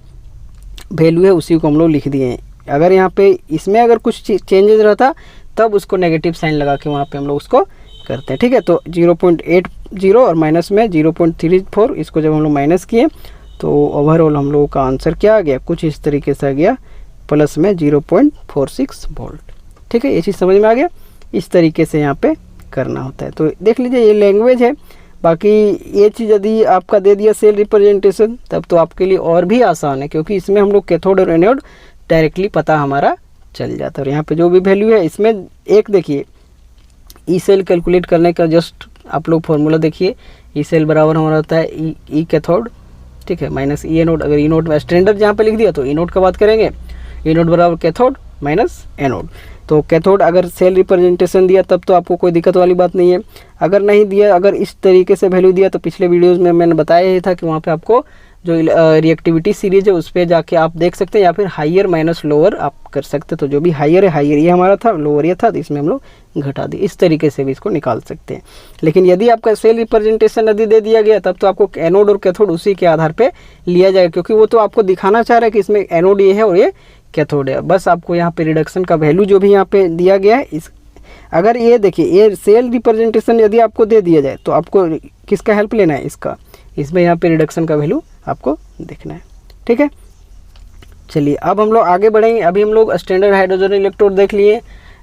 Speaker 1: वैल्यू है उसी को हम लोग लिख दिए हैं। अगर यहाँ पे इसमें अगर कुछ चेंजेस रहता तब उसको नेगेटिव साइन लगा के वहाँ पे हम लोग उसको करते हैं, ठीक है। तो 0.80 और माइनस में 0.34, इसको जब हम लोग माइनस किए तो ओवरऑल हम लोगों का आंसर क्या आ गया, कुछ इस तरीके से आ गया, प्लस में 0.46 वोल्ट। ठीक है, ये चीज़ समझ में आ गया। इस तरीके से यहाँ पे करना होता है। तो देख लीजिए ये लैंग्वेज है। बाकी ये चीज़ यदि आपका दे दिया सेल रिप्रेजेंटेशन तब तो आपके लिए और भी आसान है, क्योंकि इसमें हम लोग कैथोड और एनोड डायरेक्टली पता हमारा चल जाता है। और यहाँ पे जो भी वैल्यू है इसमें एक देखिए ई सेल कैलकुलेट करने का जस्ट आप लोग फॉर्मूला देखिए, ई सेल बराबर हमारा होता है ई कैथोड, ठीक है, माइनस ई एनोड। अगर ई नोड स्टैंडर्ड जहाँ पे लिख दिया तो ई नोड का बात करेंगे, ई नोड बराबर कैथोड माइनस एनोड। तो कैथोड अगर सेल रिप्रेजेंटेशन दिया तब तो आपको कोई दिक्कत वाली बात नहीं है। अगर नहीं दिया, अगर इस तरीके से वैल्यू दिया तो पिछले वीडियोस में मैंने बताया ही था कि वहाँ पे आपको जो रिएक्टिविटी सीरीज है उस पर जाके आप देख सकते हैं, या फिर हाइयर माइनस लोअर आप कर सकते हैं। तो जो भी हाइयर है, हाइयर ये हमारा था, लोअर ये था, तो इसमें हम लोग घटा दिए। इस तरीके से भी इसको निकाल सकते हैं। लेकिन यदि आपका सेल रिप्रेजेंटेशन यदि दे दिया गया तब तो आपको एनोड और कैथोड उसी के आधार पर लिया जाएगा, क्योंकि वो तो आपको दिखाना चाह रहा है कि इसमें एनोड ये है और ये कैथोड है। बस आपको यहाँ पे रिडक्शन का वैल्यू जो भी यहाँ पे दिया गया है, इस अगर ये देखिए ये सेल रिप्रेजेंटेशन यदि आपको दे दिया जाए तो आपको किसका हेल्प लेना है, इसका। इसमें यहाँ पे रिडक्शन का वैल्यू आपको देखना है। ठीक है, चलिए अब हम लोग आगे बढ़ेंगे। अभी हम लोग स्टैंडर्ड हाइड्रोजन इलेक्ट्रोड देख लिए,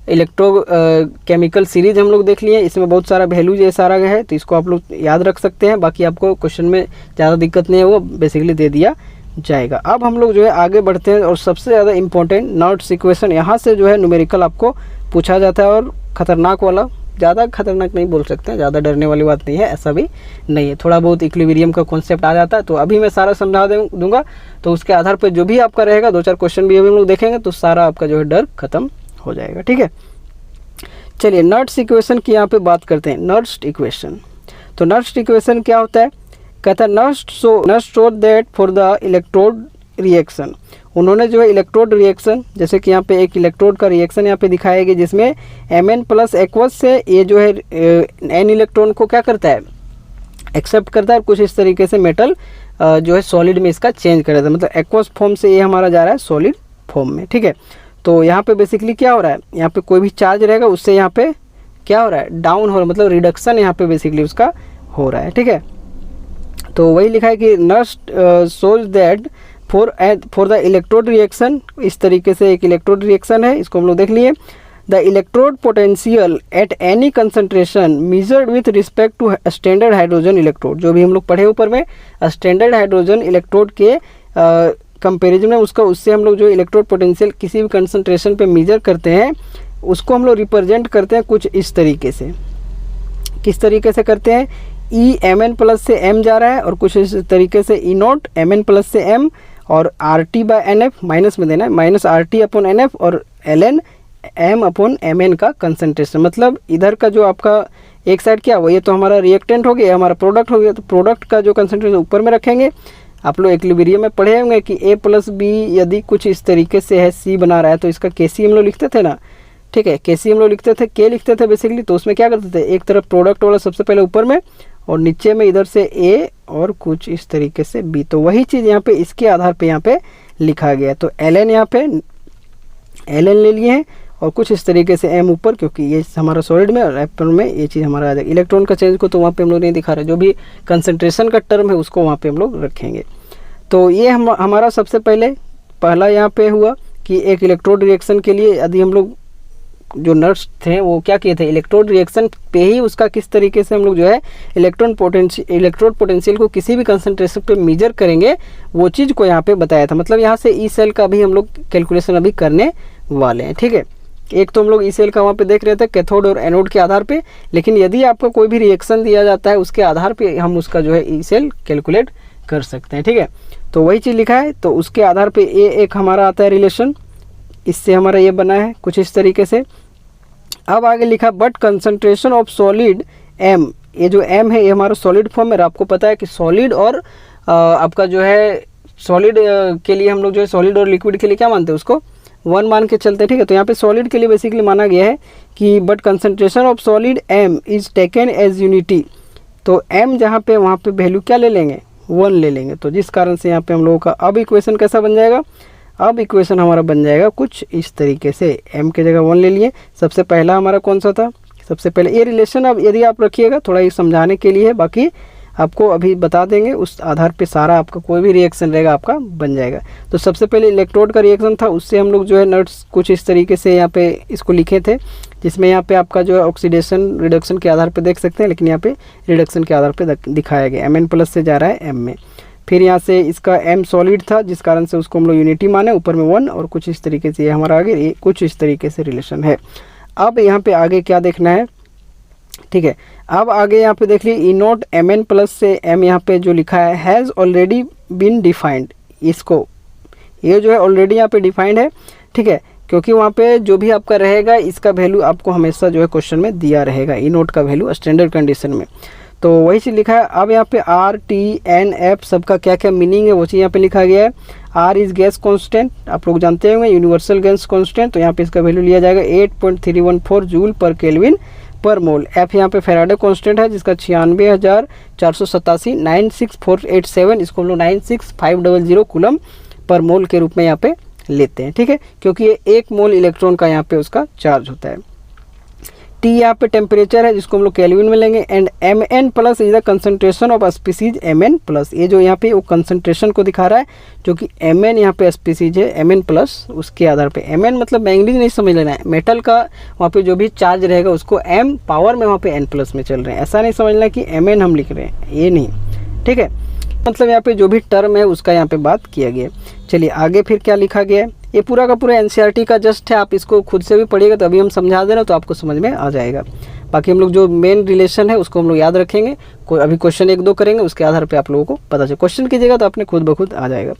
Speaker 1: इलेक्ट्रो केमिकल सीरीज हम लोग देख लिए। इसमें बहुत सारा वैल्यू ये सारा है, तो इसको आप लोग याद रख सकते हैं। बाकी आपको क्वेश्चन में ज़्यादा दिक्कत नहीं है, वो बेसिकली दे दिया जाएगा। अब हम लोग जो है आगे बढ़ते हैं, और सबसे ज़्यादा इंपॉर्टेंट नॉट्स इक्वेशन, यहाँ से जो है न्यूमेरिकल आपको पूछा जाता है, और ख़तरनाक वाला, ज़्यादा खतरनाक नहीं बोल सकते हैं, ज़्यादा डरने वाली बात नहीं है, ऐसा भी नहीं है। थोड़ा बहुत इक्विलिब्रियम का कॉन्सेप्ट आ जाता है, तो अभी मैं सारा समझा दूंगा। तो उसके आधार पर जो भी आपका रहेगा, 2-4 क्वेश्चन भी अभी हम लोग देखेंगे, तो सारा आपका जो है डर खत्म हो जाएगा। ठीक है, चलिए नॉट्स इक्वेशन की यहाँ पे बात करते हैं। नॉट्स इक्वेशन, तो नॉट्स इक्वेशन क्या होता है, कहता है नॉट्स show that for the electrode reaction. उन्होंने जो है इलेक्ट्रोड रिएक्शन, जैसे कि यहाँ पे एक इलेक्ट्रोड का रिएक्शन यहाँ पे दिखाया गया, जिसमें Mn प्लस एक्वस से ये जो है N इलेक्ट्रॉन को क्या करता है, एक्सेप्ट करता है, और कुछ इस तरीके से मेटल जो है सॉलिड में इसका चेंज कर देता है। मतलब एक्वस फॉर्म से ये हमारा जा रहा है सॉलिड फॉर्म में। ठीक है, तो यहाँ पे बेसिकली क्या हो रहा है, यहाँ पे कोई भी चार्ज रहेगा उससे यहाँ पे क्या हो रहा है, डाउन हो रहा है, मतलब रिडक्शन यहाँ पे बेसिकली उसका हो रहा है। ठीक है, तो वही लिखा है कि नॉट्स shows that for the electrode reaction, इस तरीके से एक इलेक्ट्रोड रिएक्शन है, इसको हम लोग देख लिए। The electrode potential at any concentration measured with respect to standard hydrogen electrode, जो भी हम लोग पढ़े ऊपर में, स्टैंडर्ड हाइड्रोजन इलेक्ट्रोड के कंपेरिजन में उसका, उससे हम लोग जो इलेक्ट्रोड पोटेंशियल किसी भी कंसंट्रेशन पे मेजर करते हैं, उसको हम लोग रिप्रेजेंट करते हैं कुछ इस तरीके से। किस तरीके से करते हैं, ई एम एन प्लस से एम जा रहा है, और कुछ इस तरीके से E naught M N plus से एम, और R T by N F minus में देना है, minus R T upon N F, और L N M upon M N का कंसंट्रेशन। मतलब इधर का जो आपका एक साइड क्या हुआ, ये तो हमारा रिएक्टेंट हो गया, हमारा प्रोडक्ट हो गया, तो प्रोडक्ट का जो कंसंट्रेशन ऊपर में रखेंगे। आप लोग इक्विलिब्रियम में पढ़े होंगे कि ए प्लस बी यदि कुछ इस तरीके से है, सी बना रहा है, तो इसका के सी हम लोग लिखते थे ना। ठीक है, के सी हम लोग लिखते थे, के लिखते थे बेसिकली। तो उसमें क्या करते थे, एक तरफ प्रोडक्ट वाला सबसे पहले ऊपर में, और नीचे में इधर से ए और कुछ इस तरीके से बी। तो वही चीज़ यहाँ पे इसके आधार पे यहाँ पे लिखा गया। तो एल एन यहाँ पे एल एन ले लिए हैं, और कुछ इस तरीके से एम ऊपर, क्योंकि ये हमारा सॉलिड में और एप्पल में ये चीज़ हमारा आ जाएगा। इलेक्ट्रॉन का चेंज को तो वहाँ पे हम लोग नहीं दिखा रहे, जो भी कंसंट्रेशन का टर्म है उसको वहाँ पे हम लोग रखेंगे। तो ये हमारा सबसे पहला यहाँ पे हुआ कि एक इलेक्ट्रोड रिएक्शन के लिए यदि हम लोग जो नर्स थे वो क्या किए थे, इलेक्ट्रोड रिएक्शन पे ही उसका किस तरीके से हम लोग जो है इलेक्ट्रोड पोटेंशियल को किसी भी कंसंट्रेशन पे मेजर करेंगे, वो चीज़ को यहाँ पे बताया था। मतलब यहाँ से ई सेल का भी हम लोग कैलकुलेशन अभी करने वाले हैं। ठीक है, एक तो हम लोग ई सेल का वहाँ पे देख रहे थे कैथोड और एनोड के आधार पे, लेकिन यदि आपको कोई भी रिएक्शन दिया जाता है उसके आधार पे हम उसका जो है ई सेल कैलकुलेट कर सकते हैं। ठीक है, तो वही चीज़ लिखा है, तो उसके आधार पे ये एक हमारा आता है रिलेशन, इससे हमारा ये बना है कुछ इस तरीके से। अब आगे लिखा but concentration of solid M, ये जो एम है ये हमारा सॉलिड फॉर्म में। आपको पता है कि सॉलिड और आपका जो है सॉलिड के लिए हम लोग जो है सॉलिड और लिक्विड के लिए क्या मानते हैं, उसको 1 मान के चलते हैं। ठीक है, तो यहाँ पे सॉलिड के लिए बेसिकली माना गया है कि but concentration of solid M is taken as unity. तो एम जहाँ पे वहाँ पे वैल्यू क्या ले लेंगे, 1 ले लेंगे। तो जिस कारण से यहाँ पे हम लोगों का अब इक्वेशन कैसा बन जाएगा, अब इक्वेशन हमारा बन जाएगा कुछ इस तरीके से। m के जगह 1 ले लिए। सबसे पहला हमारा कौन सा था, सबसे पहले ये रिलेशन अब यदि आप रखिएगा, थोड़ा ये समझाने के लिए है, बाकी आपको अभी बता देंगे, उस आधार पे सारा आपका कोई भी रिएक्शन रहेगा आपका बन जाएगा। तो सबसे पहले इलेक्ट्रोड का रिएक्शन था, उससे हम लोग जो है नोट्स कुछ इस तरीके से यहाँ पे इसको लिखे थे, जिसमें यहाँ पे आपका जो है ऑक्सीडेशन रिडक्शन के आधार पे देख सकते हैं, लेकिन यहाँ पे रिडक्शन के आधार पे दिखाया गया, Mn+ से जा रहा है M में। फिर यहाँ से इसका M सॉलिड था, जिस कारण से उसको हम लोग यूनिटी माने, ऊपर में 1, और कुछ इस तरीके से ये हमारा आगे ये कुछ इस तरीके से रिलेशन है। अब यहाँ पे आगे क्या देखना है, ठीक है। अब आगे यहाँ पे देख लीजिए E0 Mn+ से M यहाँ पे जो लिखा है हैज़ ऑलरेडी बीन डिफाइंड, इसको ये जो है ऑलरेडी यहाँ पे डिफाइंड है, ठीक है, क्योंकि वहाँ पे जो भी आपका रहेगा इसका वैल्यू आपको हमेशा जो है क्वेश्चन में दिया रहेगा, E0 का वैल्यू स्टैंडर्ड कंडीशन में, तो वही चीज़ लिखा है। अब यहाँ पे R, T, N, F सबका क्या क्या मीनिंग है वो चीज़ यहाँ पे लिखा गया है। R इज़ गैस कांस्टेंट, आप लोग जानते होंगे यूनिवर्सल गैस कांस्टेंट, तो यहाँ पे इसका वैल्यू लिया जाएगा 8.314 जूल पर केल्विन पर मोल। F यहाँ पे फैराडे कांस्टेंट है, जिसका 96,487 96487, इसको हम लोग 96500 कूलम पर मोल के रूप में यहाँ पे लेते हैं, ठीक है, क्योंकि ये 1 मोल इलेक्ट्रॉन का यहाँ पे उसका चार्ज होता है। T यहाँ पे टेम्परेचर है, जिसको हम लोग केल्विन में लेंगे। And Mn+ is the concentration of species Mn+, ये जो यहाँ पे वो कंसंट्रेशन को दिखा रहा है, जो कि Mn यहाँ पे स्पीसीज है Mn+, उसके आधार पे Mn मतलब मैंगनीज नहीं समझ लेना है, मेटल का वहाँ पे जो भी चार्ज रहेगा उसको M पावर में वहाँ पे N+ में चल रहे हैं, ऐसा नहीं समझना कि Mn हम लिख रहे हैं, ये नहीं, ठीक है, मतलब यहाँ पे जो भी टर्म है उसका यहाँ पे बात किया गया। चलिए आगे फिर क्या लिखा गया है, ये पूरा का पूरा NCERT का जस्ट है, आप इसको खुद से भी पढ़िएगा, तो अभी हम समझा दे रहे हैं तो आपको समझ में आ जाएगा। बाकी हम लोग जो मेन रिलेशन है उसको हम लोग याद रखेंगे, कोई अभी क्वेश्चन 1-2 करेंगे, उसके आधार पे आप लोगों को पता चले, क्वेश्चन कीजिएगा तो आपने खुद ब खुद आ जाएगा।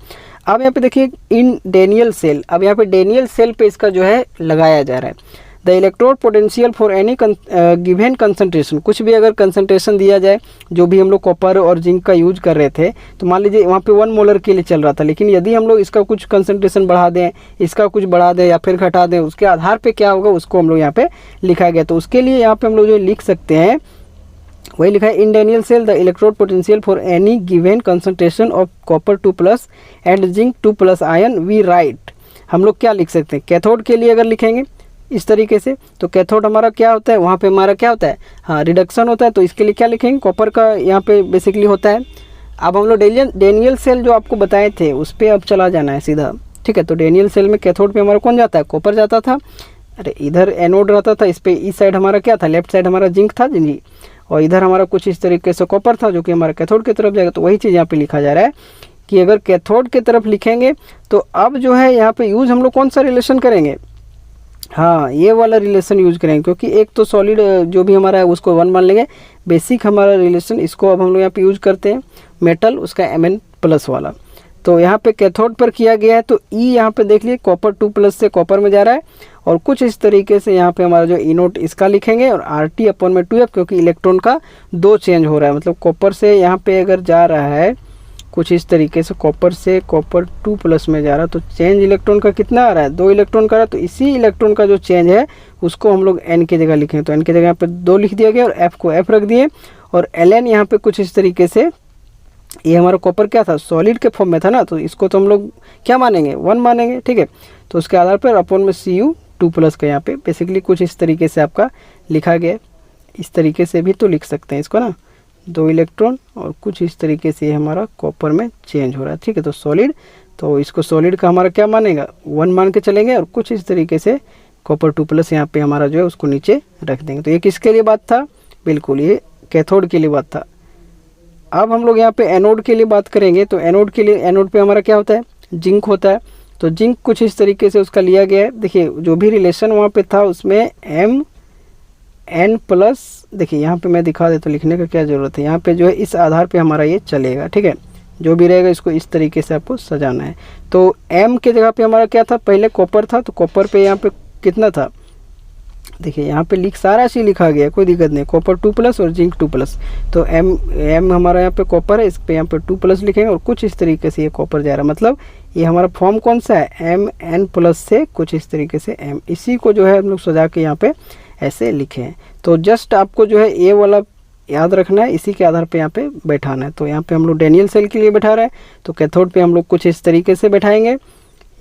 Speaker 1: अब यहाँ पे देखिए इन डेनियल सेल, अब यहाँ पे डेनियल सेल पे इसका जो है लगाया जा रहा है। The electrode potential for any given concentration, कुछ भी अगर कंसंट्रेशन दिया जाए, जो भी हम लोग कॉपर और जिंक का यूज कर रहे थे, तो मान लीजिए वहाँ पे 1 मोलर के लिए चल रहा था, लेकिन यदि हम लोग इसका कुछ कंसंट्रेशन बढ़ा दें, इसका कुछ बढ़ा दें या फिर घटा दें, उसके आधार पे क्या होगा उसको हम लोग यहाँ पे लिखा गया। तो उसके लिए यहाँ पे हम लोग जो लिख सकते हैं वही लिखा है, in Daniell cell the electrode potential for any given concentration of copper 2+ and zinc 2+ ion we write. हम लोग क्या लिख सकते हैं, कैथोड के लिए अगर लिखेंगे इस तरीके से, तो कैथोड हमारा क्या होता है, वहाँ पे हमारा क्या होता है, हाँ रिडक्शन होता है, तो इसके लिए क्या लिखेंगे, कॉपर का यहाँ पे बेसिकली होता है। अब हम लोग डेनियल सेल जो आपको बताए थे उस पर अब चला जाना है सीधा, ठीक है। तो डेनियल सेल में कैथोड पे हमारा कौन जाता है, कॉपर जाता था, अरे इधर एनोड रहता था, इस पे इस साइड हमारा क्या था, लेफ्ट साइड हमारा जिंक था जी, और इधर हमारा कुछ इस तरीके से कॉपर था जो कि हमारा कैथोड की तरफ जाएगा। तो वही चीज़ यहाँ पे लिखा जा रहा है कि अगर कैथोड की तरफ लिखेंगे तो अब जो है यहाँ पे यूज हम लोग कौन सा रिलेशन करेंगे, हाँ ये वाला रिलेशन यूज करेंगे, क्योंकि एक तो सॉलिड जो भी हमारा है उसको 1 मान लेंगे, बेसिक हमारा रिलेशन इसको अब हम लोग यहाँ पे यूज करते हैं, मेटल उसका Mn+ वाला। तो यहाँ पे कैथोड पर किया गया है, तो E यहाँ पे देख लीजिए कॉपर 2+ से कॉपर में जा रहा है, और कुछ इस तरीके से यहाँ पे हमारा जो E0 इसका लिखेंगे, और RT/2F, क्योंकि इलेक्ट्रॉन का 2 चेंज हो रहा है, मतलब कॉपर से यहाँ पे अगर जा रहा है कुछ इस तरीके से, कॉपर से कॉपर 2+ में जा रहा है, तो चेंज इलेक्ट्रॉन का कितना आ रहा है, 2 इलेक्ट्रॉन का रहा है। तो इसी इलेक्ट्रॉन का जो चेंज है उसको हम लोग N की जगह लिखें, तो N की जगह यहाँ पे 2 लिख दिया गया, और F को F रख दिए, और Ln यहाँ पे कुछ इस तरीके से, ये हमारा कॉपर क्या था, सॉलिड के फॉर्म में था ना, तो इसको तो हम लोग क्या मानेंगे, 1 मानेंगे, ठीक है। तो उसके आधार पर अपॉन में Cu2+ का यहाँ पे बेसिकली कुछ इस तरीके से आपका लिखा गया, इस तरीके से भी तो लिख सकते हैं इसको ना, 2 इलेक्ट्रॉन और कुछ इस तरीके से हमारा कॉपर में चेंज हो रहा है, ठीक है। तो सॉलिड, तो इसको सॉलिड का हमारा क्या मानेगा, 1 मान के चलेंगे, और कुछ इस तरीके से कॉपर 2+ यहाँ पे हमारा जो है उसको नीचे रख देंगे। तो ये किसके लिए बात था, बिल्कुल ये कैथोड के लिए बात था। अब हम लोग यहाँ पे एनोड के लिए बात करेंगे, तो एनोड के लिए, एनोड पे हमारा क्या होता है, जिंक होता है, तो जिंक कुछ इस तरीके से उसका लिया गया है। देखिए जो भी रिलेशन वहाँ पे था उसमें Mn+, देखिए यहाँ पे मैं दिखा देता हूँ, लिखने का क्या ज़रूरत है, यहाँ पे जो है इस आधार पे हमारा ये चलेगा, ठीक है। जो भी रहेगा इसको इस तरीके से आपको सजाना है। तो M के जगह पे हमारा क्या था, पहले कॉपर था, तो कॉपर पे यहाँ पे कितना था, देखिए यहाँ पे सारा चीज़ लिखा गया, कोई दिक्कत नहीं, कॉपर 2+ और जिंक 2+। तो M हमारा यहाँ पे कॉपर है, इस पे यहाँ पे 2+ लिखेंगे, और कुछ इस तरीके से ये कॉपर जा रहा है, मतलब ये हमारा फॉर्म कौन सा है, Mn+ से कुछ इस तरीके से M, इसी को जो है हम लोग सजा के यहाँ पे ऐसे लिखे हैं। तो जस्ट आपको जो है ये वाला याद रखना है, इसी के आधार पे यहाँ पे बैठाना है। तो यहाँ पे हम लोग डेनियल सेल के लिए बैठा रहे हैं, तो कैथोड पे हम लोग कुछ इस तरीके से बैठाएंगे,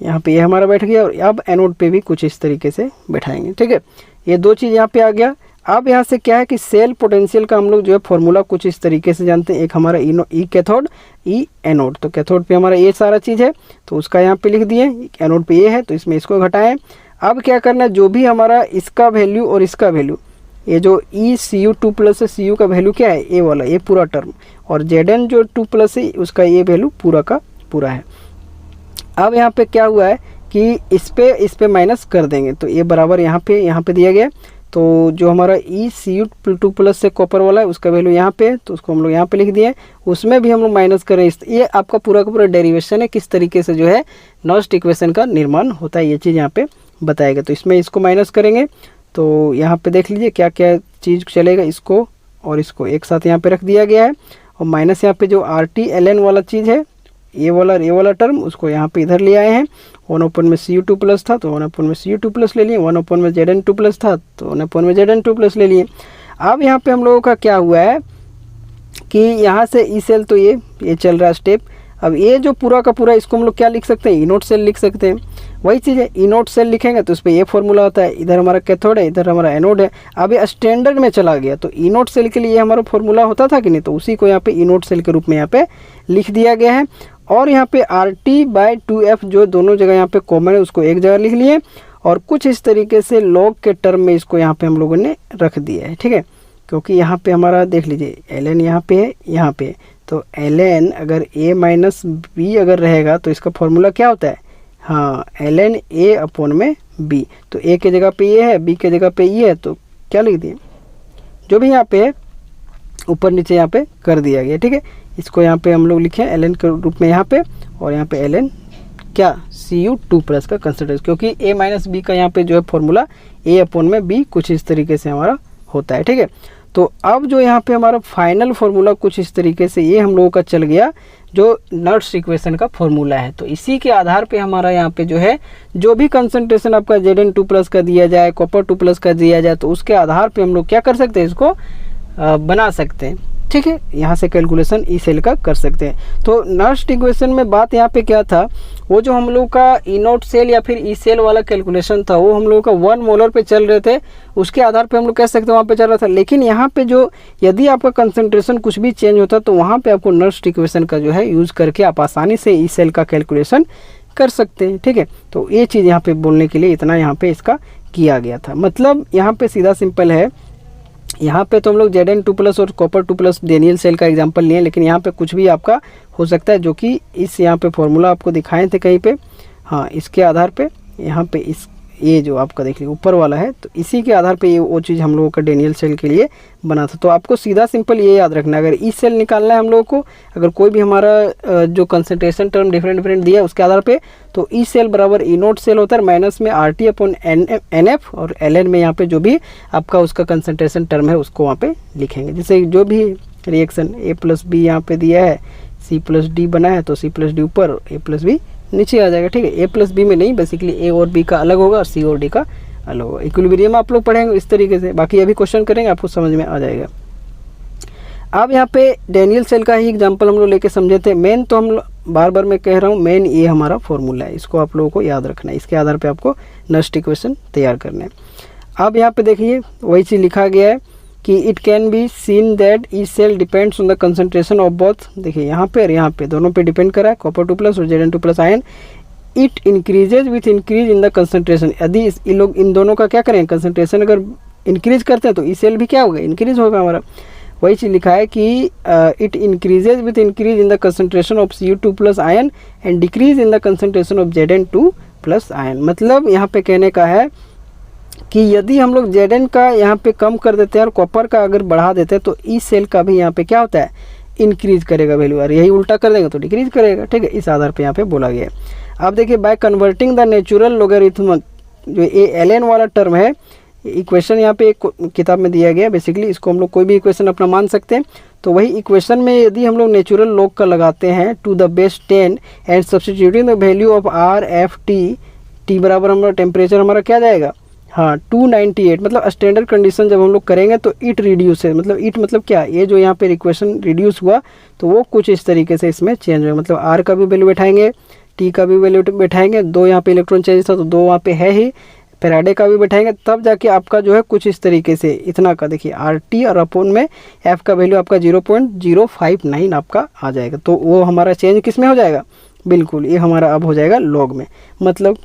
Speaker 1: यहाँ पे ये हमारा बैठ गया, और अब एनोड पे भी कुछ इस तरीके से बैठाएंगे, ठीक है। ये 2 चीज़ यहाँ पे आ गया। अब यहाँ से क्या है कि सेल पोटेंशियल का हम लोग जो है फॉर्मूला कुछ इस तरीके से जानते हैं। एक हमारा ई कैथोड, ई एनोड। तो कैथोड पे हमारा ये सारा चीज़ है तो उसका यहाँ पे लिख दिए, एनोड पे ये है तो इसमें इसको घटाएं। अब क्या करना है, जो भी हमारा इसका वैल्यू और इसका वैल्यू, ये जो ई Cu2 प्लस है, Cu का वैल्यू क्या है, ए वाला, ये पूरा टर्म, और Zn जो 2 प्लस है उसका ये वैल्यू पूरा का पूरा है। अब यहाँ पे क्या हुआ है कि इस पे माइनस कर देंगे तो ये बराबर यहाँ पे दिया गया। तो जो हमारा ई Cu2 प्लस से कॉपर वाला है उसका वैल्यू यहाँ पे, तो उसको हम लोग यहाँ पे लिख दिए। उसमें भी हम लोग माइनस करें, ये आपका पूरा का पूरा डेरिवेशन है, किस तरीके से जो है नॉस्ट इक्वेशन का निर्माण होता है, ये चीज़ यहाँ पे बताएगा। तो इसमें इसको माइनस करेंगे तो यहाँ पे देख लीजिए क्या क्या चीज़ चलेगा, इसको और इसको एक साथ यहाँ पे रख दिया गया है। और माइनस यहाँ पे जो RT/ln वाला चीज़ है, ये वाला टर्म, उसको यहाँ पे इधर ले आए हैं। 1/में Cu2 प्लस था तो 1/में Cu2 प्लस ले लिए, 1/में Zn2 प्लस था तो 1/में Zn2 प्लस ले लिए। अब यहाँ पे हम लोगों का क्या हुआ है कि यहाँ से ई सेल, तो ये चल रहा है स्टेप। अब ये जो पूरा का पूरा, इसको हम लोग क्या लिख सकते हैं, इनोड सेल लिख सकते हैं। वही चीज़ है, इनोड सेल लिखेंगे तो उस पर ये फॉर्मूला होता है, इधर हमारा कैथोड है, इधर हमारा एनोड है। अब ये स्टैंडर्ड में चला गया तो इनोड सेल के लिए ये हमारा फॉर्मूला होता था कि नहीं, तो उसी को यहाँ पे इनोड सेल के रूप में यहाँ पे लिख दिया गया है। और यहाँ पे RT/2F जो दोनों जगह यहाँ पे कॉमन है उसको एक जगह लिख लिए, और कुछ इस तरीके से लॉग के टर्म में इसको यहाँ पे हम लोगों ने रख दिया है, ठीक है। क्योंकि यहाँ पे हमारा देख लीजिए ln यहाँ पे है, यहाँ पे, तो ln अगर a माइनस b अगर रहेगा तो इसका फॉर्मूला क्या होता है, हाँ ln a/b। तो a के जगह पे ये है, b के जगह पे ये है, तो क्या लिख दिए, जो भी यहाँ पे है ऊपर नीचे यहाँ पे कर दिया गया, ठीक है। इसको यहाँ पे हम लोग लिखे ln के रूप में यहाँ पे, और यहाँ पे ln क्या Cu2 प्लस का कंसिडरेशन, क्योंकि a माइनस बी का यहाँ पे जो है फॉर्मूला a/b कुछ इस तरीके से हमारा होता है, ठीक है। तो अब जो यहाँ पे हमारा फाइनल फार्मूला कुछ इस तरीके से ये हम लोगों का चल गया, जो नॉस्ट इक्वेशन का फॉर्मूला है। तो इसी के आधार पे हमारा यहाँ पे जो है जो भी कंसंट्रेशन आपका Zn2 प्लस का दिया जाए, कॉपर 2 प्लस का दिया जाए, तो उसके आधार पे हम लोग क्या कर सकते हैं, इसको बना सकते हैं, ठीक है। यहाँ से कैलकुलेशन ई सेल का कर सकते हैं। तो नॉस्ट इक्वेशन में बात यहाँ पे क्या था, वो जो हम लोग का इनोड सेल या फिर ई सेल वाला कैलकुलेशन था वो हम लोग का 1 मोलर पे चल रहे थे, उसके आधार पे हम लोग कह सकते हैं वहाँ पे चल रहा था। लेकिन यहाँ पे जो यदि आपका कंसंट्रेशन कुछ भी चेंज होता तो वहाँ पे आपको नॉस्ट इक्वेशन का जो है यूज़ करके आप आसानी से ई सेल का कैलकुलेशन कर सकते हैं, ठीक है। तो ये चीज़ यहाँ पे बोलने के लिए इतना यहाँ पे इसका किया गया था। मतलब यहाँ पे सीधा सिंपल है, यहाँ पे तो हम लोग Zn2 प्लस और कॉपर 2 प्लस डेनियल सेल का एग्जांपल लिए, लेकिन यहाँ पे कुछ भी आपका हो सकता है, जो कि इस यहाँ पे फॉर्मूला आपको दिखाए थे कहीं पे, हाँ इसके आधार पे यहाँ पे इस ये जो आपका देख लीजिए ऊपर वाला है, तो इसी के आधार पे ये वो चीज़ हम लोगों का डेनियल सेल के लिए बना था। तो आपको सीधा सिंपल ये याद रखना है, अगर ई सेल निकालना है हम लोगों को, अगर कोई भी हमारा जो कंसंट्रेशन टर्म डिफरेंट दिया है उसके आधार पे, तो ई सेल बराबर इनोड सेल होता है माइनस में RT/NF, और ln में यहाँ पे जो भी आपका उसका कंसंट्रेशन टर्म है उसको वहाँ पे लिखेंगे। जैसे जो भी रिएक्शन A+B यहाँ पे दिया है, C+D बना है तो C+D ऊपर, A+B नीचे आ जाएगा, ठीक है। A+B में नहीं, बेसिकली A और B का अलग होगा और C और D का अलग होगा। इक्विलिब्रियम आप लोग पढ़ेंगे इस तरीके से, बाकी अभी क्वेश्चन करेंगे आपको समझ में आ जाएगा। अब यहाँ पे डेनियल सेल का ही एग्जांपल हम लोग लेके समझे थे। मेन तो हम बार बार मैं कह रहा हूँ, मेन ये हमारा फॉर्मूला है, इसको आप लोगों को याद रखना है, इसके आधार पे आपको नॉस्ट इक्वेशन तैयार करना है। अब यहाँ पे देखिए वही चीज़ लिखा गया है कि it can be seen that E cell depends on the concentration of both. देखिए यहाँ पे और यहाँ पे दोनों पे डिपेंड करा है, कॉपर 2 प्लस और Zn2 plus ion. It increases with increase in the concentration. यदि ये लोग इन दोनों का क्या करें, कंसंट्रेशन अगर इंक्रीज करते हैं तो ई सेल भी क्या होगा, इंक्रीज होगा हमारा। वही चीज़ लिखा है कि it increases with increase in the concentration of Cu2 plus ion and decrease in the concentration of Zn2 plus ion. मतलब यहाँ पे कहने का है कि यदि हम लोग Zn का यहाँ पे कम कर देते हैं और कॉपर का अगर बढ़ा देते हैं तो ई सेल का भी यहाँ पे क्या होता है, इंक्रीज करेगा वैल्यू, और यही उल्टा कर देंगे तो डिक्रीज करेगा, ठीक है। इस आधार पे यहाँ पे बोला गया है। अब देखिए by converting the natural logarithm, जो ये ln वाला टर्म है, इक्वेशन यहाँ पे एक किताब में दिया गया, बेसिकली इसको हम लोग कोई भी इक्वेशन अपना मान सकते हैं। तो वही इक्वेशन में यदि हम लोग नेचुरल लॉग का लगाते हैं to the base 10 and substituting the value of RFT, T बराबर हमारा टेम्परेचर हमारा क्या जाएगा, हाँ 298। मतलब स्टैंडर्ड कंडीशन जब हम लोग करेंगे तो इट रिड्यूस है, मतलब इट मतलब क्या, ये जो यहाँ पे इक्वेशन रिड्यूस हुआ तो वो कुछ इस तरीके से इसमें चेंज हुआ। मतलब R का भी वैल्यू बैठाएंगे, T का भी वैल्यू बैठाएंगे, 2 यहाँ पे इलेक्ट्रॉन चेंज था तो 2 वहाँ पे है ही, फैराडे का भी बैठाएंगे, तब जाके आपका जो है कुछ इस तरीके से इतना का देखिए RT और अपॉन में F का वैल्यू आपका 0.059 आपका आ जाएगा। तो वो हमारा चेंज किस में हो जाएगा, बिल्कुल ये हमारा अब हो जाएगा लॉग में। मतलब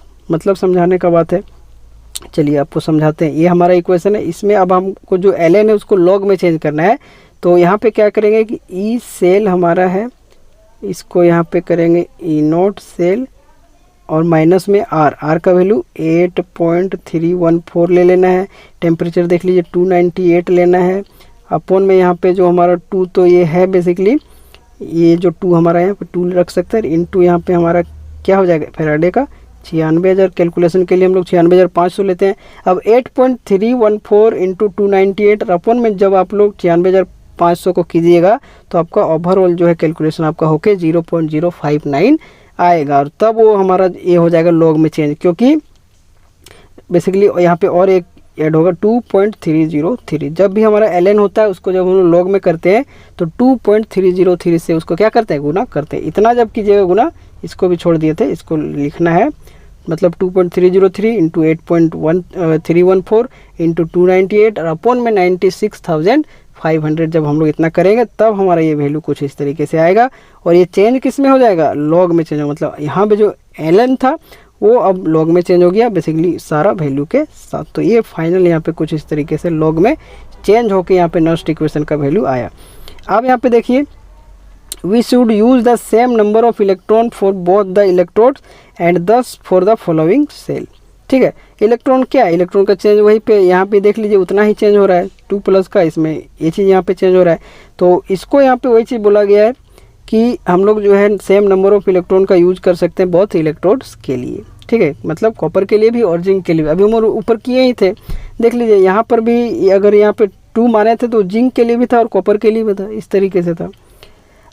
Speaker 1: समझाने का बात है। चलिए आपको समझाते हैं। ये हमारा इक्वेशन है, इसमें अब हमको जो ln है उसको लॉग में चेंज करना है। तो यहाँ पे क्या करेंगे कि ई सेल हमारा है, इसको यहाँ पे करेंगे E0 सेल और माइनस में R का वैल्यू 8.314 ले लेना है। टेम्परेचर देख लीजिए 298 लेना है। अपॉन में यहाँ पे जो हमारा 2 तो ये है बेसिकली, ये जो 2 हमारा यहाँ पे 2 रख सकते हैं, इनटू यहाँ पे हमारा क्या हो जाएगा फैराडे का 96,000। कैलकुलेशन के लिए हम लोग 96,500 लेते हैं। अब 8.314 इंटू 298 अपॉन में जब आप लोग 96,500 को कीजिएगा तो आपका ओवरऑल जो है कैलकुलेशन आपका होके 0.059 आएगा, और तब वो हमारा ये हो जाएगा लॉग में चेंज, क्योंकि बेसिकली यहाँ पे और एक ऐड होगा 2.303। जब भी हमारा ln होता है उसको जब हम लोग लॉग में करते हैं तो 2.303 से उसको क्या करते हैं, गुना करते हैं। इतना जब कीजिएगा गुना, इसको भी छोड़ दिए थे, इसको लिखना है, मतलब 2.303 इंटू 8.314 इंटू 298 और अपॉन में 96,500 जब हम लोग इतना करेंगे तब हमारा ये वैल्यू कुछ इस तरीके से आएगा। और ये चेंज किस में हो जाएगा, लॉग में चेंज होगा। मतलब यहाँ पे जो ln था वो अब लॉग में चेंज हो गया बेसिकली सारा वैल्यू के साथ। तो ये फाइनल यहाँ पे कुछ इस तरीके से लॉग में चेंज होकर यहाँ पे नर्स्ट इक्वेशन का वैल्यू आया। अब यहाँ पे देखिए, we should use the same number of electron for both the electrodes and thus for the following cell. ठीक है, इलेक्ट्रॉन क्या है, इलेक्ट्रॉन का चेंज वहीं पे यहाँ पे देख लीजिए उतना ही चेंज हो रहा है 2+ का, इसमें ये चीज़ यहाँ पे चेंज हो रहा है। तो इसको यहाँ पे वही चीज़ बोला गया है कि हम लोग जो है सेम नंबर ऑफ इलेक्ट्रॉन का यूज कर सकते हैं बहुत इलेक्ट्रोड्स के लिए। ठीक है, मतलब कॉपर के लिए भी और जिंक के लिए भी। अभी हम ऊपर किए ही थे, देख लीजिए यहाँ पर भी अगर यहाँ पे 2 माने थे तो जिंक के लिए भी था और कॉपर के लिए भी था, इस तरीके से था।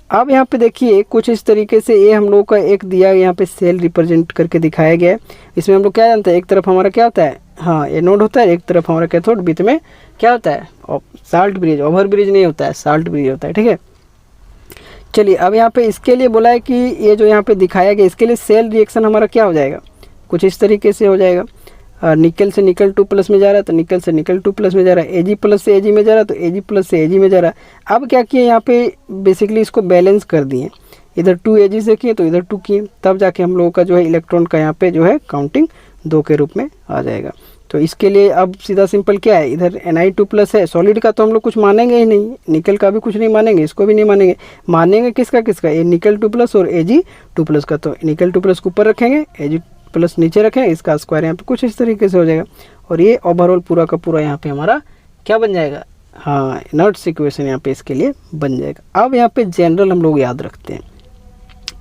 Speaker 1: अब यहाँ पे देखिए कुछ इस तरीके से ये हम लोगों का एक दिया यहाँ पे सेल रिप्रेजेंट करके दिखाया गया है। इसमें हम लोग क्या जानते हैं, एक तरफ हमारा क्या होता है, हाँ एनोड होता है, एक तरफ हमारा कैथोड, बीच में क्या होता है, साल्ट ब्रिज, ओवर ब्रिज नहीं होता है, साल्ट ब्रिज होता है। ठीक है, चलिए अब यहाँ पे इसके लिए बोला है कि ये जो यहाँ पे दिखाया गया इसके लिए सेल रिएक्शन हमारा क्या हो जाएगा, कुछ इस तरीके से हो जाएगा। निकल से निकल 2+ में जा रहा है तो निकल से निकल 2+ में जा रहा है, Ag+ से Ag में जा रहा है तो Ag+ से Ag में जा रहा है। अब क्या किए यहाँ पे बेसिकली इसको बैलेंस कर दिए, इधर 2 Ag से किए तो इधर 2 किए, तब जाके हम लोगों का जो है इलेक्ट्रॉन का यहाँ पे जो है काउंटिंग 2 के रूप में आ जाएगा। तो इसके लिए अब सीधा सिंपल क्या है, इधर Ni2+ है, सॉलिड का तो हम लोग कुछ मानेंगे ही नहीं, निकल का भी कुछ नहीं मानेंगे, इसको भी नहीं मानेंगे, मानेंगे किसका ये निकल 2+ और Ag2+ का। तो निकल 2+ को ऊपर रखेंगे, Ag+ नीचे रखें, इसका स्क्वायर यहाँ पे कुछ इस तरीके से हो जाएगा। और ये ओवरऑल पूरा का पूरा यहाँ पे हमारा क्या बन जाएगा, हाँ नर्स्ट इक्वेशन यहाँ पे इसके लिए बन जाएगा। अब यहाँ पे जनरल हम लोग याद रखते हैं,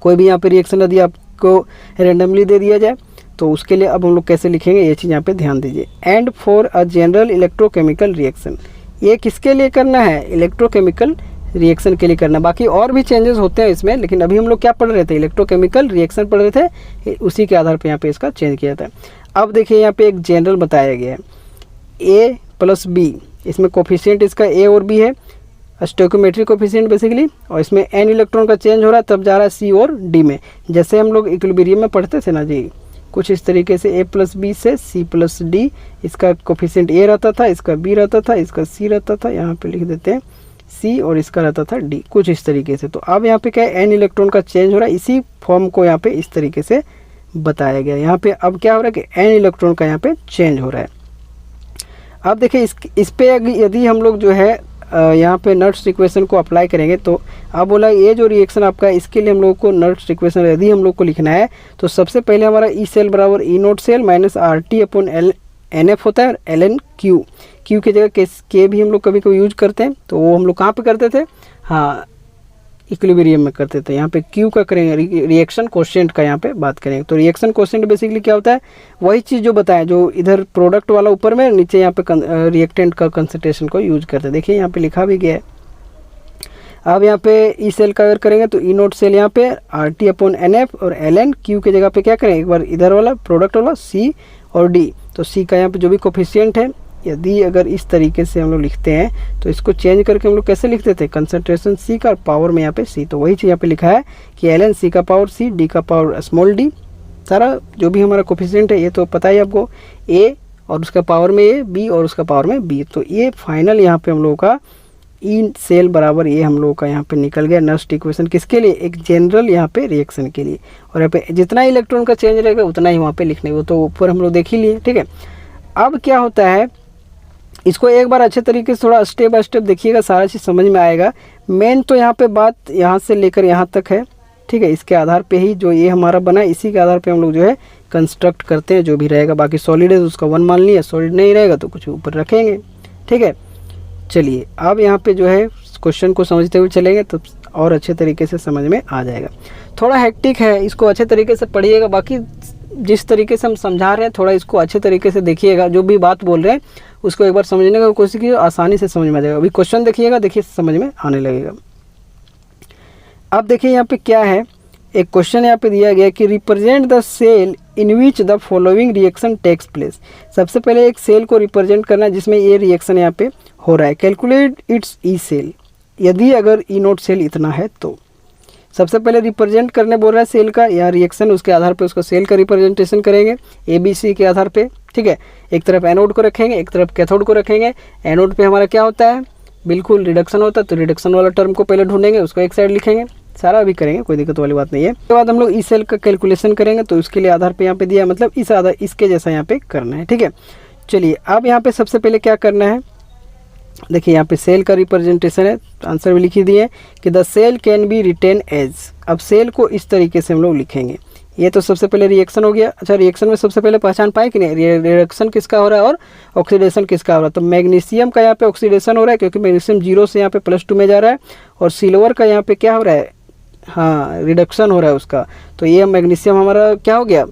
Speaker 1: कोई भी यहाँ पे रिएक्शन यदि आपको रेंडमली दे दिया जाए तो उसके लिए अब हम लोग कैसे लिखेंगे ये चीज़ यहाँ पे ध्यान दीजिए। And for a general electrochemical reaction, ये किसके लिए करना है, इलेक्ट्रोकेमिकल रिएक्शन के लिए करना। बाकी और भी चेंजेस होते हैं इसमें, लेकिन अभी हम लोग क्या पढ़ रहे थे, इलेक्ट्रोकेमिकल रिएक्शन पढ़ रहे थे, उसी के आधार पर यहाँ पे इसका चेंज किया था। अब देखिए यहाँ पे एक जनरल बताया गया है A+B, इसमें कोफिशिएंट इसका A और B है, स्टोइकोमेट्रिक कोफिशिएंट बेसिकली, और इसमें n इलेक्ट्रॉन का चेंज हो रहा है तब जा रहा है C और D में, जैसे हम लोग इक्विलिब्रियम में पढ़ते थे ना जी, कुछ इस तरीके से A+B से C+D, इसका कोफिशिएंट A रहता था, इसका B रहता था, इसका C रहता था, यहाँ पे लिख देते हैं C, और इसका रहता था D, कुछ इस तरीके से। तो अब यहाँ पे क्या है, n इलेक्ट्रॉन का चेंज हो रहा है, इसी फॉर्म को यहाँ पे इस तरीके से बताया गया। यहाँ पे अब क्या हो रहा है कि n इलेक्ट्रॉन का यहाँ पे चेंज हो रहा है। अब देखिए इस पे यदि हम लोग जो है यहाँ पे नर्स्ट इक्वेशन को अप्लाई करेंगे तो अब बोला ये जो रिएक्शन आपका है इसके लिए हम लोग को नर्स्ट इक्वेशन यदि हम लोग को लिखना है तो सबसे पहले हमारा ई सेल बराबर E0 सेल माइनस RT/NF होता है, और ln Q, Q की जगह के भी हम लोग कभी कभी यूज करते हैं, तो वो हम लोग कहाँ पे करते थे, हाँ इक्विलिब्रियम में करते थे। यहाँ पे Q का करेंगे, रिएक्शन कोएफिशिएंट का यहाँ पे बात करेंगे। तो रिएक्शन कोएफिशिएंट बेसिकली क्या होता है, वही चीज़ जो बताया, जो इधर प्रोडक्ट वाला ऊपर में, नीचे यहाँ पे रिएक्टेंट का कंसंट्रेशन को यूज करते हैं। देखिए यहाँ पे लिखा भी गया है। अब यहाँ पे ई सेल का अगर करेंगे तो E0 सेल यहाँ पे RT/NF, और ln Q की जगह पे क्या करेंगे, एक बार इधर वाला प्रोडक्ट वाला C और D, तो C का यहाँ पे जो भी कोफिशिएंट है, यदि अगर इस तरीके से हम लोग लिखते हैं तो इसको चेंज करके हम लोग कैसे लिख देते हैं, कंसंट्रेशन C का और पावर में यहाँ पे C, तो वही चीज़ यहाँ पे लिखा है कि ln C का पावर C, D का पावर स्मॉल d, सारा जो भी हमारा कोफिशिएंट है ये तो पता ही आपको, A और उसका पावर में ए बी और उसका पावर में बी। तो ये फाइनल यहाँ पे हम लोगों का ई सेल बराबर ये हम लोगों का यहाँ पे निकल गया नस्ट इक्वेशन। किसके लिए? एक जनरल यहाँ पे रिएक्शन के लिए। और यहाँ पे जितना इलेक्ट्रॉन का चेंज रहेगा उतना ही वहाँ पे लिखने, वो तो ऊपर हम लोग देख ही लिए, ठीक है। अब क्या होता है, इसको एक बार अच्छे तरीके से थोड़ा स्टेप बाय स्टेप देखिएगा, सारा चीज़ समझ में आएगा। मेन तो यहाँ पे बात यहाँ से लेकर यहाँ तक है, ठीक है। इसके आधार पे ही जो ये हमारा बना है, इसी के आधार पे हम लोग जो है कंस्ट्रक्ट करते हैं जो भी रहेगा। बाकी सॉलिड है तो उसका 1 मान लिया, सॉलिड नहीं रहेगा तो कुछ ऊपर रखेंगे, ठीक है। चलिए अब यहाँ पे जो है क्वेश्चन को समझते हुए चलेंगे तो और अच्छे तरीके से समझ में आ जाएगा। थोड़ा हेक्टिक है, इसको अच्छे तरीके से पढ़िएगा। बाकी जिस तरीके से हम समझा रहे हैं थोड़ा इसको अच्छे तरीके से देखिएगा, जो भी बात बोल रहे हैं उसको एक बार समझने का कोशिश कीजिए, आसानी से समझ में आ जाएगा। अभी क्वेश्चन देखिएगा, देखिए समझ में आने लगेगा। अब देखिए यहाँ पे क्या है, एक क्वेश्चन यहाँ पे दिया गया कि represent the cell in which the following reaction takes place. सबसे पहले एक सेल को रिप्रेजेंट करना है जिसमें ये रिएक्शन यहाँ पे हो रहा है। कैलकुलेट इट्स ई सेल, यदि अगर ई नोट सेल इतना है तो सबसे पहले रिप्रेजेंट करने बोल रहा है सेल का या रिएक्शन, उसके आधार पे उसको सेल का रिप्रेजेंटेशन करेंगे ए बी सी के आधार पे, ठीक है। एक तरफ एनोड को रखेंगे, एक तरफ कैथोड को रखेंगे। एनोड पे हमारा क्या होता है, बिल्कुल रिडक्शन होता है, तो रिडक्शन वाला टर्म को पहले ढूंढेंगे, उसको एक साइड लिखेंगे, सारा भी करेंगे, कोई दिक्कत वाली बात नहीं है। उसके बाद हम लोग ई सेल का कैलकुलेशन करेंगे, तो उसके लिए आधार पे यहाँ पे दिया, मतलब इस आधार इसके जैसा यहाँ पे करना है, ठीक है। चलिए अब यहाँ पे सबसे पहले क्या करना है, देखिए यहाँ पे सेल का रिप्रेजेंटेशन है, आंसर भी लिखी दिए कि the cell can be written as. अब सेल को इस तरीके से हम लोग लिखेंगे। ये तो सबसे पहले रिएक्शन हो गया। अच्छा, रिएक्शन में सबसे पहले पहचान पाए कि नहीं, रिएक्शन किसका हो रहा है और ऑक्सीडेशन किसका हो रहा है। तो मैग्नीशियम का यहाँ पे ऑक्सीडेशन हो रहा है क्योंकि मैग्नीशियम 0 से यहाँ पे +2 में जा रहा है, और सिल्वर का यहाँ पे क्या हो रहा है, हाँ रिडक्शन हो रहा है उसका। तो ये मैग्नीशियम हमारा क्या हो गया,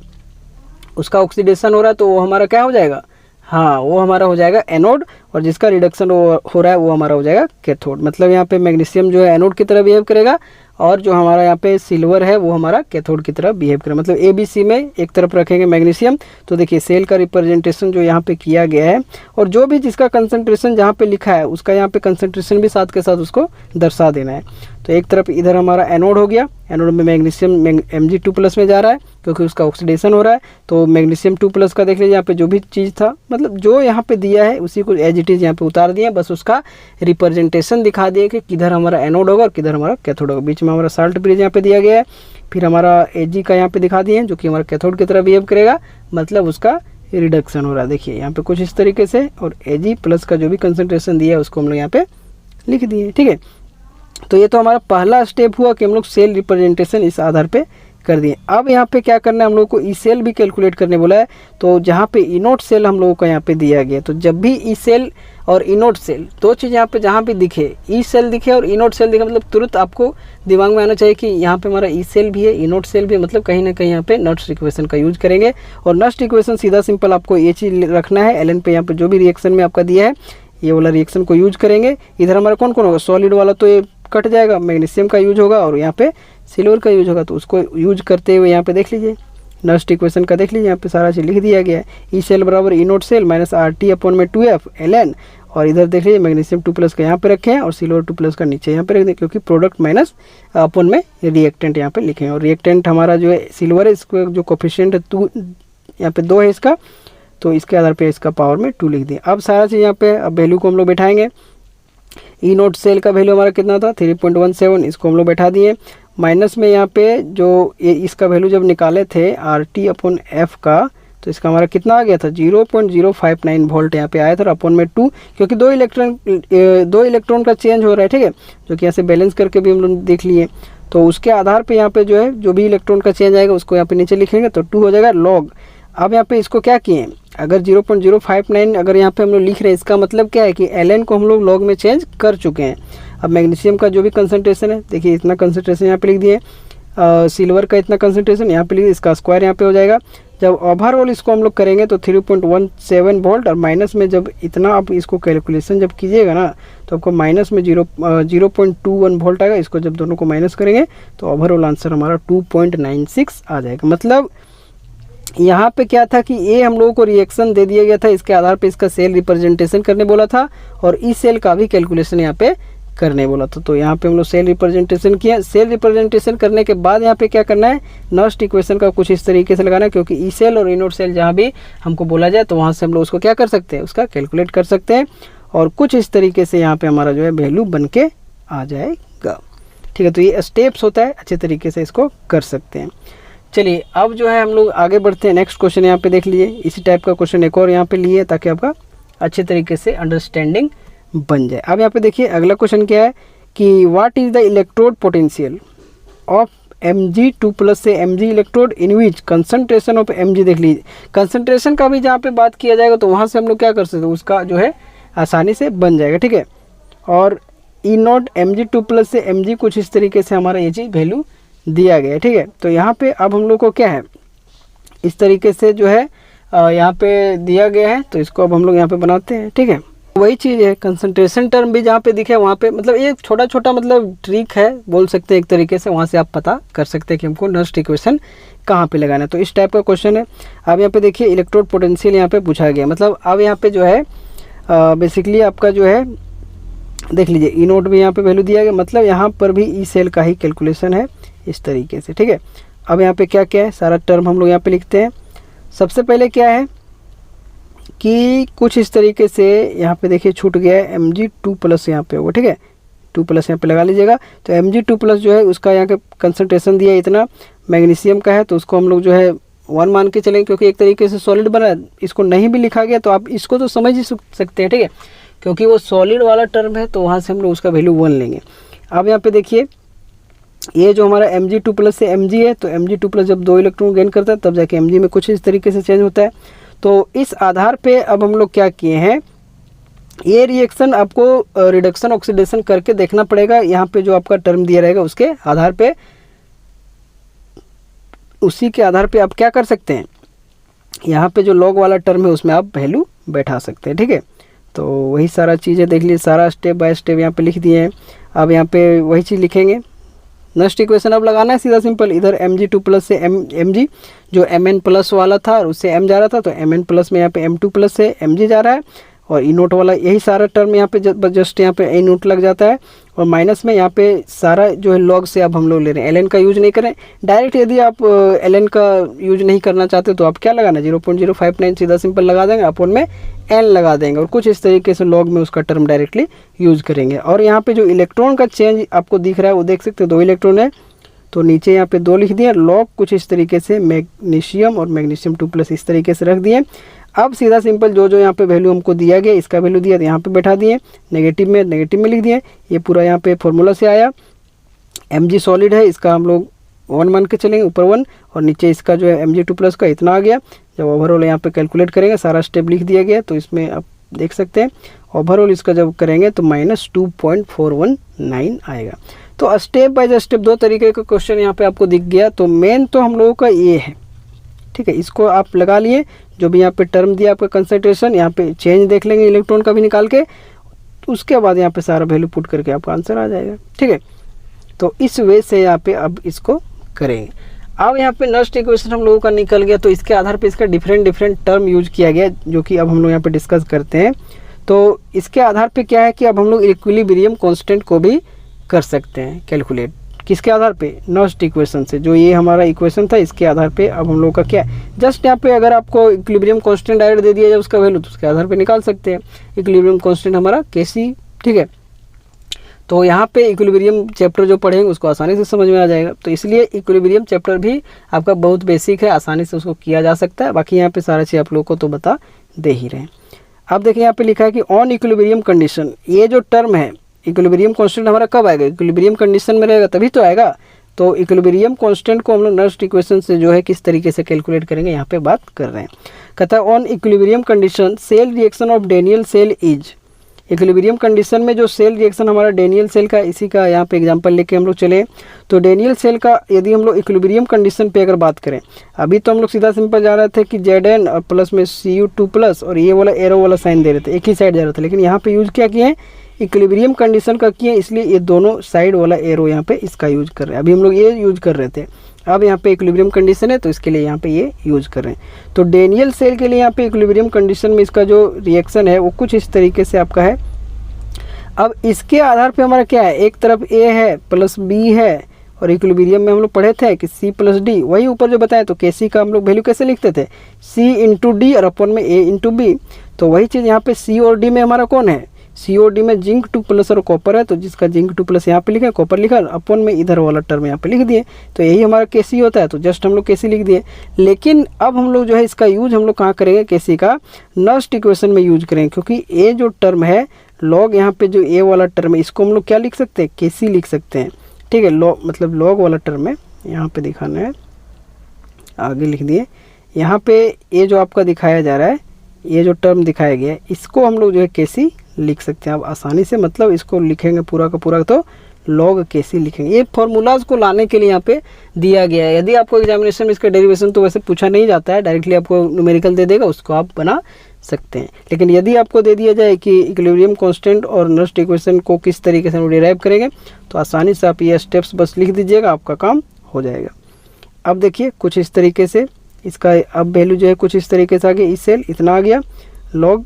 Speaker 1: उसका ऑक्सीडेशन हो रहा है, तो वो हमारा क्या हो जाएगा, हाँ वो हमारा हो जाएगा एनोड, और जिसका रिडक्शन हो रहा है वो हमारा हो जाएगा कैथोड। मतलब यहाँ पे मैग्नीशियम जो है एनोड की तरह बिहेव करेगा, और जो हमारा यहाँ पे सिल्वर है वो हमारा कैथोड की तरह बिहेव करेगा। मतलब ए बी सी में एक तरफ रखेंगे मैग्नीशियम। तो देखिए सेल का रिप्रेजेंटेशन जो यहाँ पे किया गया है, और जो भी जिसका कंसंट्रेशन जहाँ पे लिखा है उसका यहाँ पे कंसंट्रेशन भी साथ के साथ उसको दर्शा देना है। तो एक तरफ इधर हमारा एनोड हो गया, एनोड में मैग्नीशियम Mg2+ में जा रहा है क्योंकि उसका ऑक्सीडेशन हो रहा है। तो मैग्नीशियम 2+ का देख लीजिए, यहाँ पे जो भी चीज़ था, मतलब जो यहाँ पे दिया है उसी को एज इट इज़ यहाँ पे उतार दिए, बस उसका रिप्रेजेंटेशन दिखा दिए कि किधर हमारा एनोड होगा और किधर हमारा कैथोड होगा। बीच में हमारा साल्ट ब्रिज यहाँ पे दिया गया है, फिर हमारा Ag का यहाँ पे दिखा दिए जो कि हमारा कैथोड की तरह बिहेव करेगा, मतलब उसका रिडक्शन हो रहा है। देखिए यहाँ पे कुछ इस तरीके से, और Ag+ का जो भी कंसंट्रेशन दिया है उसको हम लोग यहाँ पे लिख दिए, ठीक है। तो ये तो हमारा पहला स्टेप हुआ कि हम लोग सेल रिप्रेजेंटेशन इस आधार पे कर दिए। अब यहाँ पे क्या करना है, हम लोग को ई सेल भी कैलकुलेट करने बोला है। तो जहाँ पे इनोट सेल हम लोगों का यहाँ पे दिया गया, तो जब भी ई सेल और इनोट सेल दो चीज़ यहाँ पे जहाँ भी दिखे, ई सेल दिखे और इनोट सेल दिखे, मतलब तुरंत आपको दिमाग में आना चाहिए कि यहाँ पे हमारा ई सेल भी है, इनोट सेल भी है, मतलब कहीं ना कहीं यहाँ पे नस्ट इक्वेशन का यूज करेंगे। और नस्ट इक्वेशन सीधा सिंपल आपको ये चीज़ रखना है, एल एन पे यहाँ पे जो भी रिएक्शन में आपका दिया है ये वाला रिएक्शन को यूज करेंगे। इधर हमारा कौन कौन होगा, सॉलिड वाला तो ये कट जाएगा, मैग्नीशियम का यूज होगा, और यहाँ पे सिल्वर का यूज होगा। तो उसको यूज करते हुए यहाँ पे देख लीजिए नस्ट इक्वेशन का, देख लीजिए यहाँ पे सारा चीज़ लिख दिया गया है। ई सेल बराबर E naught cell minus RT/2F ln, और इधर देख लीजिए मैग्नीशियम 2+ का यहाँ पे रखे हैं और सिल्वर 2+ का नीचे यहाँ पे रख दें, क्योंकि प्रोडक्ट माइनस अपन में रिएक्टेंट यहाँ पे लिखे हैं। और रिएक्टेंट हमारा जो है सिल्वर है, इसको जो कोफिशिएंट है 2 यहाँ पे 2 है इसका, तो इसके आधार पे इसका पावर में 2 लिख दिए। अब सारा चीज़ यहाँ पे अब वैल्यू को हम लोग बैठाएंगे। ई नोट सेल का वैल्यू हमारा कितना था 3.17, इसको हम लोग बैठा दिए। माइनस में यहाँ पे जो ये इसका वैल्यू जब निकाले थे RT/F का, तो इसका हमारा कितना आ गया था 0.059 वोल्ट यहाँ पे आया था, अपन में 2, क्योंकि दो इलेक्ट्रॉन का चेंज हो रहा है, ठीक है, जो कि यहाँ से बैलेंस करके भी हम लोग देख लिए। तो उसके आधार पे यहाँ पे जो है जो भी इलेक्ट्रॉन का चेंज आएगा उसको यहाँ पे नीचे लिखेंगे, तो 2 हो जाएगा लॉग। अब यहाँ पे इसको क्या किए, अगर 0.059 अगर यहाँ पे हम लोग लिख रहे हैं, इसका मतलब क्या है कि ln को हम लोग लॉग में चेंज कर चुके हैं। अब मैग्नीशियम का जो भी कंसंट्रेशन है, देखिए इतना कंसंट्रेशन यहाँ पे लिख दिए, सिल्वर का इतना कंसंट्रेशन यहाँ पे लिख दिए, इसका स्क्वायर यहाँ पे हो जाएगा। जब ओवरऑल इसको हम लोग करेंगे तो 3.17 वोल्ट, और माइनस में जब इतना आप इसको कैलकुलेशन जब कीजिएगा ना, तो आपको माइनस में 0.21 वोल्ट आएगा। इसको जब दोनों को माइनस करेंगे तो ओवरऑल आंसर हमारा 2.96 आ जाएगा। मतलब यहाँ पे क्या था कि ये हम लोगों को रिएक्शन दे दिया गया था, इसके आधार पे इसका सेल रिप्रेजेंटेशन करने बोला था, और इस सेल का भी कैलकुलेशन यहाँ पे करने बोला था। तो यहाँ पे हम लोग सेल रिप्रेजेंटेशन किया। सेल रिप्रेजेंटेशन करने के बाद यहाँ पे क्या करना है, नस्ट इक्वेशन का कुछ इस तरीके से लगाना है, क्योंकि ई सेल और ई नोट सेल जहाँ भी हमको बोला जाए तो वहाँ से हम लोग उसको क्या कर सकते हैं, उसका कैलकुलेट कर सकते हैं और कुछ इस तरीके से यहाँ पे हमारा जो है वैल्यू बन के आ जाएगा। ठीक है, तो ये स्टेप्स होता है, अच्छे तरीके से इसको कर सकते हैं। चलिए अब जो है हम लोग आगे बढ़ते हैं। नेक्स्ट क्वेश्चन यहाँ पे देख लीजिए, इसी टाइप का क्वेश्चन एक और यहाँ पे लिए ताकि आपका अच्छे तरीके से अंडरस्टैंडिंग बन जाए। अब यहाँ पे देखिए अगला क्वेश्चन क्या है कि what is the electrode potential of Mg2+ से Mg electrode in which concentration of Mg। देख लीजिए कंसंट्रेशन का भी जहाँ पे बात किया जाएगा तो वहाँ से हम लोग क्या कर सकते हैं, उसका जो है आसानी से बन जाएगा। ठीक है, और ई नोट Mg2+ से Mg कुछ इस तरीके से हमारा ये चीज़ वैल्यू दिया गया है। ठीक है, तो यहाँ पे अब हम लोग को क्या है, इस तरीके से जो है यहाँ पे दिया गया है, तो इसको अब हम लोग यहाँ पे बनाते हैं। ठीक है, वही चीज़ है, कंसंट्रेशन टर्म भी जहाँ पे दिखे वहाँ पे मतलब एक छोटा छोटा मतलब ट्रिक है बोल सकते हैं एक तरीके से, वहाँ से आप पता कर सकते हैं कि हमको नस्ट इक्वेशन कहाँ पे लगाना है। तो इस टाइप का क्वेश्चन है। अब यहाँ पे देखिए इलेक्ट्रोड पोटेंशियल यहाँ पे पूछा गया, मतलब अब यहाँ पे जो है बेसिकली आपका जो है देख लीजिए ई नोट भी यहाँ पे वैल्यू दिया गया, मतलब यहाँ पर भी ई सेल का ही कैलकुलेशन है इस तरीके से। ठीक है, अब यहाँ पे क्या क्या है सारा टर्म हम लोग यहाँ पे लिखते हैं। सबसे पहले क्या है कि कुछ इस तरीके से यहाँ पे देखिए छूट गया है Mg2+ यहाँ पे होगा। ठीक है, 2+ यहाँ पे लगा लीजिएगा। तो Mg2+ जो है उसका यहाँ के कंसंट्रेशन दिया इतना, मैग्नीशियम का है तो उसको हम लोग जो है 1 मान के चलेंगे, क्योंकि एक तरीके से सॉलिड बना है। इसको नहीं भी लिखा गया तो आप इसको तो समझ ही सकते हैं। ठीक है, क्योंकि वो सॉलिड वाला टर्म है तो वहाँ से हम लोग उसका वैल्यू 1 लेंगे। अब यहाँ पे देखिए ये जो हमारा Mg2+ से Mg है, तो Mg2+ जब 2 इलेक्ट्रॉन गेन करता है तब जाके Mg में कुछ इस तरीके से चेंज होता है। तो इस आधार पे अब हम लोग क्या किए हैं, ये रिएक्शन आपको रिडक्शन ऑक्सीडेशन करके देखना पड़ेगा। यहाँ पे जो आपका टर्म दिया रहेगा उसके आधार पे, उसी के आधार पे आप क्या कर सकते हैं, यहाँ पे जो लॉग वाला टर्म है उसमें आप वैल्यू बैठा सकते हैं। ठीक है, तो वही सारा चीज़ें देख लीजिए, सारा स्टेप बाय स्टेप यहाँ पे लिख दिए हैं। अब यहाँ पे वही चीज़ लिखेंगे, नस्ट इक्वेशन अब लगाना है सीधा सिंपल। इधर Mg2+ से Mg जो Mn+ वाला था और उससे M जा रहा था, तो Mn+ में यहाँ पे M2+ से Mg जा रहा है, और ई नोट वाला यही सारा टर्म यहाँ पे जस्ट यहाँ पे ई नोट लग जाता है, और माइनस में यहाँ पे सारा जो है लॉग से अब हम लोग ले रहे हैं। ln का यूज नहीं करें डायरेक्ट। यदि आप ln का यूज नहीं करना चाहते तो आप क्या लगाना, 0.059 सीधा सिंपल लगा देंगे, अपन में n लगा देंगे और कुछ इस तरीके से लॉग में उसका टर्म डायरेक्टली यूज करेंगे। और यहाँ पे जो इलेक्ट्रॉन का चेंज आपको दिख रहा है वो देख सकते हो, 2 इलेक्ट्रॉन है तो नीचे यहाँ पे 2 लिख दिए, लॉग कुछ इस तरीके से मैग्नीशियम और मैग्नीशियम 2+ इस तरीके से रख दिए। अब सीधा सिंपल जो जो यहाँ पे वैल्यू हमको दिया गया, इसका वैल्यू दिया तो यहाँ पे बैठा दिए, नेगेटिव में लिख दिए। ये पूरा यहाँ पे फॉर्मूला से आया। Mg सॉलिड है, इसका हम लोग 1 मान के चलेंगे, ऊपर 1 और नीचे इसका जो है Mg2+ का इतना आ गया। जब ओवरऑल यहाँ पे कैलकुलेट करेंगे सारा स्टेप लिख दिया गया, तो इसमें आप देख सकते हैं ओवरऑल इसका जब करेंगे तो -2.419 आएगा। तो स्टेप बाय स्टेप 2 तरीके का क्वेश्चन यहाँ पे आपको दिख गया। तो मेन तो हम लोगों का ये है। ठीक है, इसको आप लगा लिए, जो भी यहाँ पे टर्म दिया आपका कंसंट्रेशन, यहाँ पे चेंज देख लेंगे इलेक्ट्रॉन का भी निकाल के, उसके बाद यहाँ पे सारा वैल्यू पुट करके आपका आंसर आ जाएगा। ठीक है, तो इस वे से यहाँ पे अब इसको करेंगे। अब यहाँ पे नस्ट इक्वेशन हम लोगों का निकल गया, तो इसके आधार पे इसका डिफरेंट टर्म यूज किया गया, जो कि अब हम लोग यहाँ पे डिस्कस करते हैं। तो इसके आधार पे क्या है कि अब हम लोग इक्विलिब्रियम कांस्टेंट को भी कर सकते हैं कैलकुलेट। किसके आधार पे, नस्ट इक्वेशन से। जो ये हमारा इक्वेशन था इसके आधार पे अब हम लोग का क्या है, जस्ट यहाँ पे अगर आपको इक्विलिब्रियम कांस्टेंट डायरेक्ट दे दिया जाए उसका वैल्यू, तो उसके आधार पे निकाल सकते हैं। इक्विलिब्रियम कांस्टेंट हमारा Kc। ठीक है, तो यहाँ पे इक्विलिब्रियम चैप्टर जो पढ़ेंगे उसको आसानी से समझ में आ जाएगा। तो इसलिए इक्विलिब्रियम चैप्टर भी आपका बहुत बेसिक है, आसानी से उसको किया जा सकता है। बाकी यहाँ पे सारा चीज़ आप लोगों को तो बता दे ही रहे हैं। अब देखिए यहाँ पे लिखा है कि ऑन इक्विलिब्रियम कंडीशन, ये जो टर्म है इक्विलिब्रियम कांस्टेंट हमारा कब आएगा, इक्विलिब्रियम कंडीशन में रहेगा तभी तो आएगा। तो इक्विलिब्रियम कांस्टेंट को हम लोग नस्ट इक्वेशन से जो है किस तरीके से कैलकुलेट करेंगे यहाँ पे बात कर रहे हैं। कहता है on equilibrium condition cell reaction of Daniell cell is. Equilibrium condition में जो सेल रिएक्शन हमारा डेनियल सेल का, इसी का यहाँ पे एग्जांपल लेके हम लोग चले। तो डेनियल सेल का यदि हम लोग इक्विलिब्रियम कंडीशन पे अगर बात करें, अभी तो हम लोग सीधा सिंपल जा रहे थे कि Zn और प्लस में Cu2+ और ये वाला एरो वाला साइन दे रहे थे, एक ही साइड जा रहा था। लेकिन यहाँ पे यूज क्या किए हैं, इक्विलिब्रियम कंडीशन का किए, इसलिए ये दोनों साइड वाला एरो यहाँ पे इसका यूज कर रहे हैं। अभी हम लोग ये यूज कर रहे थे, अब यहाँ पे इक्विलिब्रियम कंडीशन है तो इसके लिए यहाँ पे ये यूज कर रहे हैं। तो डेनियल सेल के लिए यहाँ पे इक्विलिब्रियम कंडीशन में इसका जो रिएक्शन है वो कुछ इस तरीके से आपका है। अब इसके आधार पे हमारा क्या है, एक तरफ A है प्लस B है, और इक्विलिब्रियम में हम लोग पढ़े थे कि C प्लस डी, वही ऊपर जो बताया, तो KC का हम लोग वैल्यू कैसे लिखते थे, C इंटू डी और अपन में A इंटू बी। तो वही चीज़ यहाँ पे C और D में हमारा कौन है, C और D में जिंक 2 प्लस और कॉपर है, तो जिसका जिंक 2 प्लस यहाँ पे लिखा, कॉपर लिखा, अपन में इधर वाला टर्म यहाँ पे लिख दिए, तो यही हमारा KC होता है, तो जस्ट हम लोग KC लिख दिए। लेकिन अब हम लोग जो है इसका यूज हम लोग कहाँ करेंगे, KC का नर्स्ट इक्वेशन में यूज करेंगे, क्योंकि A जो टर्म है लॉग, यहाँ पे जो A वाला टर्म है इसको हम लोग क्या लिख सकते हैं, KC लिख सकते हैं। ठीक है, लॉग मतलब लॉग वाला टर्म है, यहाँ पे दिखाना है, आगे लिख दिए। यहाँ पे ये जो आपका दिखाया जा रहा है, ये जो टर्म दिखाया गया है, इसको हम लोग जो है KC लिख सकते हैं। अब आसानी से मतलब इसको लिखेंगे पूरा का पूरा, तो लॉग KC लिखेंगे। ये फॉर्मूलाज को लाने के लिए यहाँ पे दिया गया है। यदि आपको एग्जामिनेशन में इसका डेरिवेशन तो वैसे पूछा नहीं जाता है, डायरेक्टली आपको न्यूमेरिकल दे देगा, उसको आप बना सकते हैं। लेकिन यदि आपको दे दिया जाए कि इक्विलिब्रियम कांस्टेंट और नर्स्ट इक्वेशन को किस तरीके से हम डिराइव करेंगे, तो आसानी से आप ये स्टेप्स बस लिख दीजिएगा, आपका काम हो जाएगा। अब देखिए कुछ इस तरीके से इसका अब वैल्यू जो है कुछ इस तरीके से आ गया, ई सेल इतना आ गया, लॉग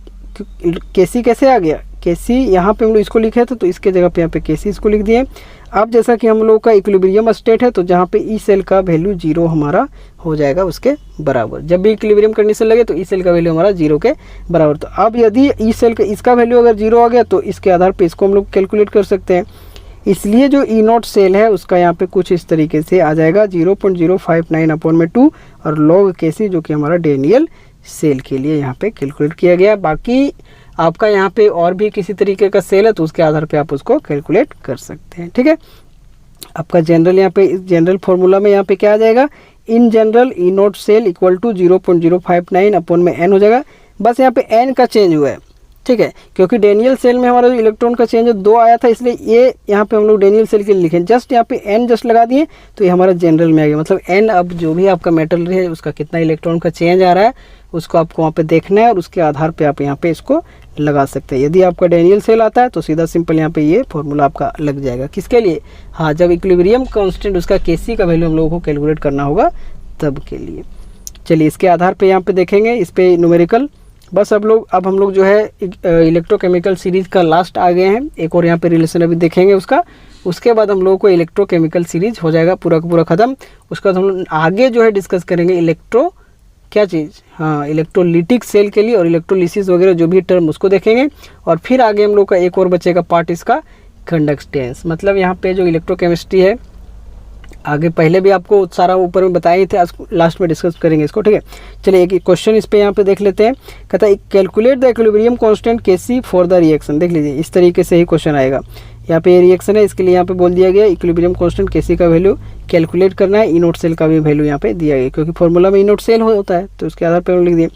Speaker 1: KC कैसे आ गया, KC यहाँ पे हम लोग इसको लिखे थे, तो इसके जगह पे यहाँ पे KC इसको लिख दिए। अब जैसा कि हम लोग का इक्विलिब्रियम स्टेट है, तो जहाँ पे ई सेल का वैल्यू 0 हमारा हो जाएगा उसके बराबर। जब भी इक्विलिब्रियम कंडीशन लगे तो ई सेल का वैल्यू हमारा 0 के बराबर। तो अब यदि ई सेल का इसका वैल्यू अगर 0 आ गया, तो इसके आधार पे इसको हम लोग कैलकुलेट कर सकते हैं। इसलिए जो ई नॉट सेल है उसका यहाँ पे कुछ इस तरीके से आ जाएगा 0.059/2 और लॉग KC जो कि हमारा डेनियल सेल के लिए यहाँ पे कैलकुलेट किया गया। बाकी आपका यहाँ पे और भी किसी तरीके का सेल है तो उसके आधार पे आप उसको कैलकुलेट कर सकते हैं। ठीक है, आपका जनरल यहाँ पे जनरल फॉर्मूला में यहाँ पे क्या आ जाएगा, in general E naught cell equal to 0.059/n हो जाएगा। बस यहाँ पे n का चेंज हुआ है, ठीक है, क्योंकि डेनियल सेल में हमारा जो इलेक्ट्रॉन का चेंज 2 आया था, इसलिए ये यहाँ पे हम लोग डेनियल सेल के लिए लिखें, जस्ट यहाँ पे n जस्ट लगा दिए, तो ये हमारा जनरल में आ गया। मतलब n अब जो भी आपका मेटल है उसका कितना इलेक्ट्रॉन का चेंज आ रहा है उसको आपको वहाँ पे देखना है, और उसके आधार पे आप यहाँ पे इसको लगा सकते हैं। यदि आपका डेनियल सेल आता है तो सीधा सिंपल यहाँ पे ये फॉर्मूला आपका लग जाएगा। किसके लिए, हाँ, जब इक्विलिब्रियम कांस्टेंट उसका KC का वैल्यू हम लोगों को कैलकुलेट करना होगा तब के लिए। चलिए इसके आधार पे यहाँ पे देखेंगे, इस पे न्यूमेरिकल। बस अब हम लोग जो है इलेक्ट्रोकेमिकल सीरीज का लास्ट आ गए हैं। एक और यहाँ पे रिलेशन अभी देखेंगे उसका, उसके बाद हम लोगों को इलेक्ट्रोकेमिकल सीरीज हो जाएगा पूरा का पूरा खत्म। उसके बाद हम लोग आगे जो है डिस्कस करेंगे क्या चीज़, हाँ, इलेक्ट्रोलिटिक सेल के लिए और इलेक्ट्रोलिसिस वगैरह जो भी टर्म उसको देखेंगे। और फिर आगे हम लोग का एक और बचेगा पार्ट इसका कंडक्टेंस। मतलब यहाँ पे जो इलेक्ट्रोकेमिस्ट्री है आगे पहले भी आपको सारा ऊपर में बताए थे, आज लास्ट में डिस्कस करेंगे इसको। ठीक है, चलिए एक क्वेश्चन इस पे यहाँ पे देख लेते हैं। कहता है calculate the equilibrium constant KC for the reaction. देख लीजिए इस तरीके से ही क्वेश्चन आएगा। यहाँ पे रिएक्शन है, इसके लिए यहाँ पे बोल दिया गया इक्विलिब्रियम कांस्टेंट KC का वैल्यू कैलकुलेट करना है। ई नोट सेल का भी वैल्यू यहाँ पे दिया गया, क्योंकि फॉर्मूला में ई नोट सेल होता है, तो उसके आधार पर हम लिख दिए।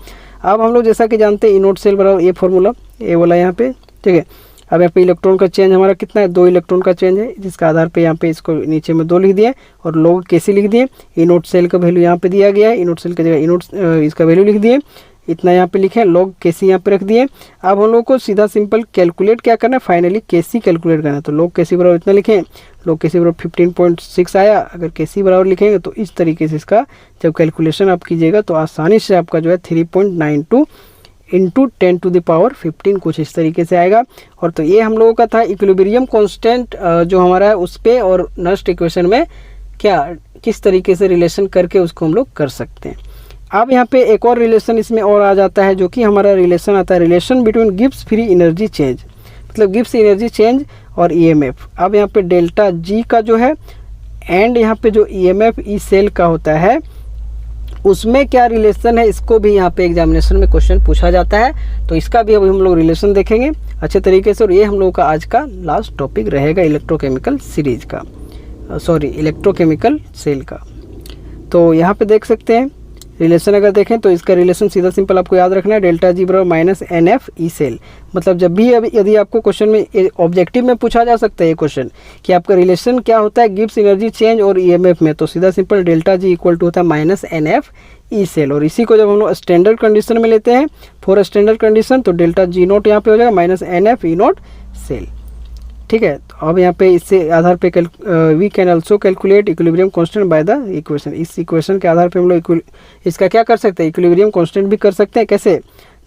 Speaker 1: अब हम लोग जैसा कि जानते हैं ई नोट सेल बराबर ये फॉर्मूला ए वाला यहाँ पे, ठीक है। अब यहाँ पे इलेक्ट्रॉन का चेंज हमारा कितना है, 2 इलेक्ट्रॉन का चेंज है, जिसका आधार पे यहाँ पे इसको नीचे में 2 लिख दिए और लॉग KC लिख दिए। ई नोट सेल का वैल्यू यहाँ पे दिया गया है, ई नोट सेल की जगह ई नोट इसका वैल्यू लिख दिए, इतना यहाँ पे लिखे, लॉग KC यहाँ पे रख दिए। अब हम लोग को सीधा सिंपल कैलकुलेट क्या करना है, फाइनली KC कैलकुलेट करना है। तो लॉग KC बराबर इतना लिखें, लॉग KC बराबर 15.6 आया। अगर KC बराबर लिखेंगे तो इस तरीके से इसका जब कैलकुलेशन आप कीजिएगा तो आसानी से आपका जो है 3.92 इंटू 10⁻15 कुछ इस तरीके से आएगा। और तो ये हम लोगों का था इक्विलिब्रियम कांस्टेंट जो हमारा है उस पे, और नर्स्ट इक्वेशन में क्या किस तरीके से रिलेशन करके उसको हम लोग कर सकते हैं। अब यहाँ पे एक और रिलेशन इसमें और आ जाता है, जो कि हमारा रिलेशन आता है relation between Gibbs free energy change, मतलब गिब्स एनर्जी चेंज और EMF। अब यहाँ पे डेल्टा G का जो है एंड यहाँ पे जो EMF ई सेल का होता है उसमें क्या रिलेशन है, इसको भी यहाँ पे एग्जामिनेशन में क्वेश्चन पूछा जाता है। तो इसका भी अभी हम लोग रिलेशन देखेंगे अच्छे तरीके से। और ये हम लोगों का आज का लास्ट टॉपिक रहेगा इलेक्ट्रोकेमिकल सीरीज का, इलेक्ट्रोकेमिकल सेल का। तो यहाँ पे देख सकते हैं रिलेशन अगर देखें तो इसका रिलेशन सीधा सिंपल आपको याद रखना है, डेल्टा G बराबर -NF ई सेल। मतलब जब भी यदि आपको क्वेश्चन में ऑब्जेक्टिव में पूछा जा सकता है ये क्वेश्चन कि आपका रिलेशन क्या होता है गिब्स एनर्जी चेंज और EMF में, तो सीधा simple delta G equal to होता है -NF ई सेल। और इसी को जब हम लोग स्टैंडर्ड कंडीशन में लेते हैं फॉर स्टैंडर्ड कंडीशन, तो डेल्टा G नोट यहाँ पे हो जाएगा -NF ई नोट सेल। ठीक है, तो अब यहाँ पे इससे आधार पे we can also calculate equilibrium constant by the equation. इस इक्वेशन के आधार पे हम लोग इसका क्या कर सकते हैं, इक्विलिब्रियम कांस्टेंट भी कर सकते हैं। कैसे,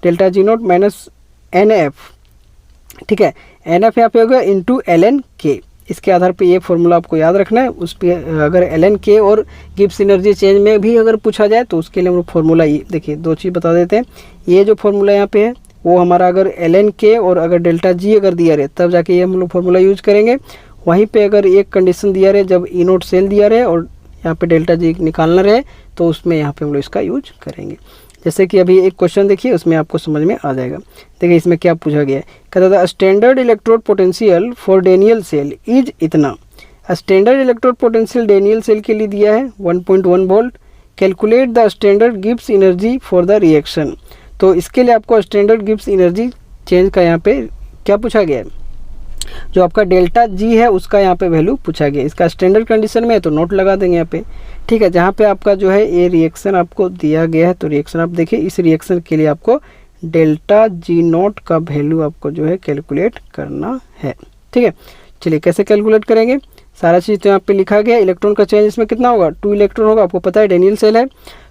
Speaker 1: डेल्टा G नोट -NF ठीक है। NF यहाँ पे होगा इंटू ln k। इसके आधार पे ये फॉर्मूला आपको याद रखना है। उस पर अगर ln k और गिब्स एनर्जी चेंज में भी अगर पूछा जाए तो उसके लिए हम लोग फॉर्मूला ये देखिए, दो चीज़ बता देते हैं। ये जो फॉर्मूला यहाँ पे है वो हमारा अगर ln k और अगर डेल्टा जी अगर दिया रहे तब जाके ये हम लोग फॉर्मूला यूज करेंगे। वहीं पे अगर एक कंडीशन दिया रहे, जब ई नोट सेल दिया रहे और यहाँ पे डेल्टा जी निकालना रहे, तो उसमें यहाँ पे हम लोग इसका यूज करेंगे। जैसे कि अभी एक क्वेश्चन देखिए, उसमें आपको समझ में आ जाएगा। देखिए इसमें क्या पूछा गया है, कहता था standard electrode potential for Daniell cell is इतना। Standard electrode potential Daniell cell के लिए दिया है 1.1 volt. Calculate the standard Gibbs energy for the reaction. तो इसके लिए आपको स्टैंडर्ड गिब्स एनर्जी चेंज का यहाँ पे क्या पूछा गया है, जो आपका डेल्टा जी है उसका यहाँ पे वैल्यू पूछा गया। इसका स्टैंडर्ड कंडीशन में है तो नोट लगा देंगे यहाँ पे, ठीक है। जहाँ पे आपका जो है ये रिएक्शन आपको दिया गया है, तो रिएक्शन आप देखिए, इस रिएक्शन के लिए आपको डेल्टा जी नोट का वैल्यू आपको जो है कैलकुलेट करना है, ठीक है। चलिए कैसे कैलकुलेट करेंगे, सारा चीज़ तो यहाँ पे लिखा गया। इलेक्ट्रॉन का चेंज इसमें कितना होगा, 2 इलेक्ट्रॉन होगा, आपको पता है डेनियल सेल है।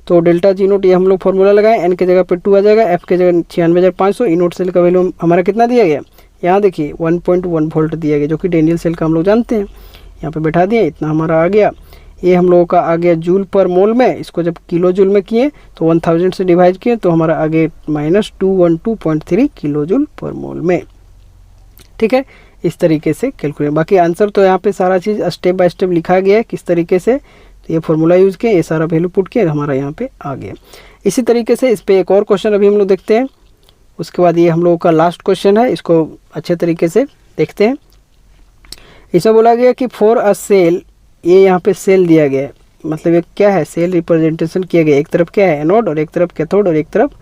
Speaker 1: तो डेल्टा जी नोट ये हम लोग फॉर्मूला लगाएं, एन के जगह पे 2 आ जाएगा, एफ के जगह 96,500। ई नोट सेल का वैल्यू हमारा कितना दिया गया, यहाँ देखिए 1.1 वोल्ट दिया गया, जो कि डेनियल सेल का हम लोग जानते हैं। यहाँ पे बैठा दिए, इतना हमारा आ गया। ये हम लोगों का आ गया जूल पर मोल में। इसको जब किलो जूल में किए तो 1000 से डिवाइड किए तो हमारा आगे -212.3 किलो जूल पर मोल में, ठीक है। इस तरीके से कैलकुलेट, बाकी आंसर तो यहाँ पे सारा चीज़ स्टेप बाय स्टेप लिखा गया है किस तरीके से। तो ये फॉर्मूला यूज़ किया, ये सारा वैल्यू पुट किया, हमारा यहाँ पे आ गया। इसी तरीके से इस पर एक और क्वेश्चन अभी हम लोग देखते हैं, उसके बाद ये हम लोगों का लास्ट क्वेश्चन है, इसको अच्छे तरीके से देखते हैं। इसमें बोला गया कि फॉर अ सेल, ये यहाँ पे सेल दिया गया है, मतलब ये क्या है, सेल रिप्रेजेंटेशन किया गया। एक तरफ क्या है एनोड और एक तरफ कैथोड और एक तरफ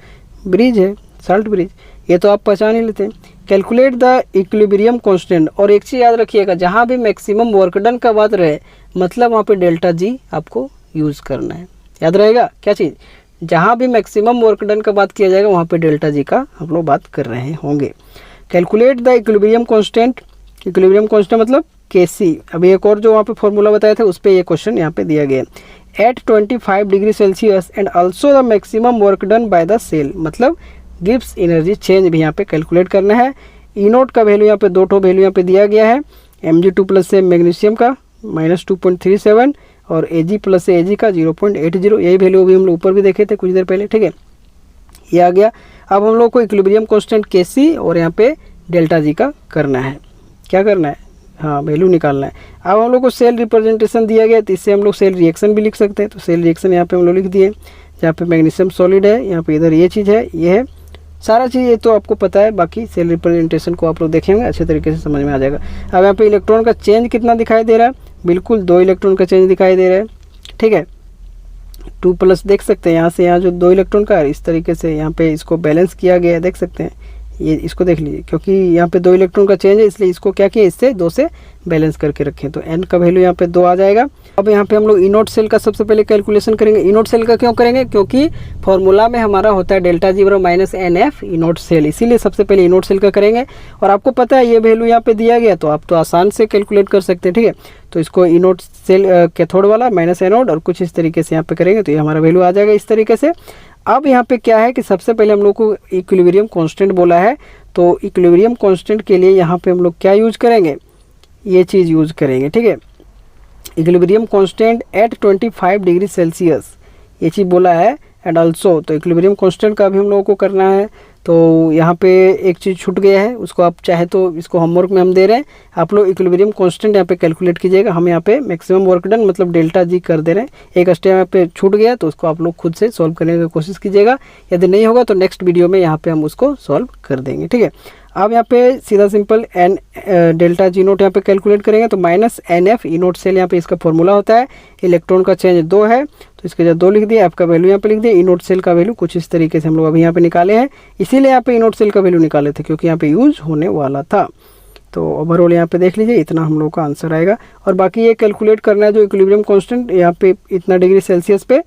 Speaker 1: ब्रिज है, साल्ट ब्रिज। ये तो आप पहचान ही लेते हैं। Calculate the equilibrium constant. और एक चीज़ याद रखिएगा, जहाँ भी मैक्सिमम वर्क डन का बात रहे, मतलब वहाँ पे डेल्टा जी आपको यूज़ करना है। याद रहेगा क्या चीज़, जहाँ भी मैक्सिमम वर्क डन का बात किया जाएगा वहाँ पे डेल्टा जी का हम लोग बात कर रहे होंगे। Calculate the equilibrium constant. Equilibrium constant मतलब Kc। अभी एक और जो वहाँ पे फॉर्मूला बताया था उस पर ये क्वेश्चन यहाँ पे दिया गया। At 25 degree Celsius and also the maximum work done by the cell, मतलब गिब्स एनर्जी चेंज भी यहाँ पे कैलकुलेट करना है। ई नोट का वैल्यू यहाँ पे दो ठो वैल्यू यहाँ पे दिया गया है, Mg2+ से मैग्नीशियम का -2.37 और Ag+ से Ag का 0.80। यही वैल्यू भी हम लोग ऊपर भी देखे थे कुछ देर पहले, ठीक है। ये आ गया। अब हम लोग को इक्विलिब्रियम कांस्टेंट Kc और यहाँ पे डेल्टा जी का करना है। क्या करना है, हाँ वैल्यू निकालना है। अब हम लोग को सेल रिप्रेजेंटेशन दिया गया, तो इससे हम लोग सेल रिएक्शन भी लिख सकते हैं। तो सेल रिएक्शन यहाँ पे हम लोग लिख दिए, जहाँ पे मैग्नीशियम सॉलिड है, यहाँ पे इधर ये चीज़ है, ये है सारा चीज़, ये तो आपको पता है। बाकी सेल रिप्रेजेंटेशन को आप लोग देखेंगे अच्छे तरीके से समझ में आ जाएगा। अब यहाँ पे इलेक्ट्रॉन का चेंज कितना दिखाई दे रहा है, बिल्कुल 2 इलेक्ट्रॉन का चेंज दिखाई दे रहा है, ठीक है। 2+ देख सकते हैं, यहाँ से यहाँ जो 2 इलेक्ट्रॉन का है, इस तरीके से यहाँ पे इसको बैलेंस किया गया है, देख सकते हैं। ये इसको देख लीजिए, क्योंकि यहाँ पे 2 इलेक्ट्रॉन का चेंज है, इसलिए इसको क्या किया, इससे 2 से बैलेंस करके रखें। तो n का वैल्यू यहाँ पे 2 आ जाएगा। अब यहाँ पे हम लोग ई नोट सेल का सबसे पहले कैलकुलेशन करेंगे। ई नोट सेल का क्यों करेंगे, क्योंकि फॉर्मूला में हमारा होता है डेल्टा जी बराबर -NF ई नोट सेल, इसीलिए सबसे पहले ई नोट सेल का करेंगे। और आपको पता है ये वैल्यू यहाँ पे दिया गया, तो आप तो आसान से कैलकुलेट कर सकते हैं, ठीक है। तो इसको ई नोट सेल कैथोड वाला माइनस एनोड और कुछ इस तरीके से यहाँ पे करेंगे, तो ये हमारा वैल्यू आ जाएगा इस तरीके से। अब यहाँ पे क्या है कि सबसे पहले हम लोग को इक्विलिब्रियम कांस्टेंट बोला है, तो इक्विलिब्रियम कांस्टेंट के लिए यहाँ पे हम लोग क्या यूज करेंगे, ये चीज़ यूज करेंगे, ठीक है। Equilibrium constant eight 25 degree Celsius, ये चीज़ बोला है। एंड ऑल्सो, तो इक्विलिब्रियम कांस्टेंट का भी हम लोगों को करना है। तो यहाँ पे एक चीज़ छूट गया है, उसको आप चाहे तो इसको होमवर्क में हम दे रहे हैं, आप लोग इक्विलिब्रियम कांस्टेंट यहाँ पे कैलकुलेट कीजिएगा। हम यहाँ पे मैक्सिमम वर्क डन मतलब डेल्टा जी कर दे रहे हैं। एक स्टेप यहाँ पे छूट गया, तो उसको आप लोग खुद से सॉल्व करने की कोशिश कीजिएगा। यदि नहीं होगा तो नेक्स्ट वीडियो में यहाँ पे हम उसको सॉल्व कर देंगे, ठीक है। अब यहाँ पे सीधा simple n delta G naught यहाँ पे कैलकुलेट करेंगे, तो -NF ई नोट सेल यहाँ पे इसका फॉर्मूला होता है। इलेक्ट्रॉन का चेंज 2 है, तो इसके जगह 2 लिख दिया, एफ का वैल्यू यहाँ पे लिख दिया। ई नोट सेल का वैल्यू कुछ इस तरीके से हम लोग अभी यहाँ पे निकाले हैं, इसीलिए यहाँ पे ई नोट सेल का वैल्यू निकाले थे, क्योंकि यहाँ पे यूज होने वाला था। तो ओवरऑल यहाँ पे देख लीजिए, इतना हम लोग का आंसर आएगा। और बाकी ये कैलकुलेट करना है जो इक्विलिब्रियम कांस्टेंट यहाँ पे इतना डिग्री सेल्सियस पे,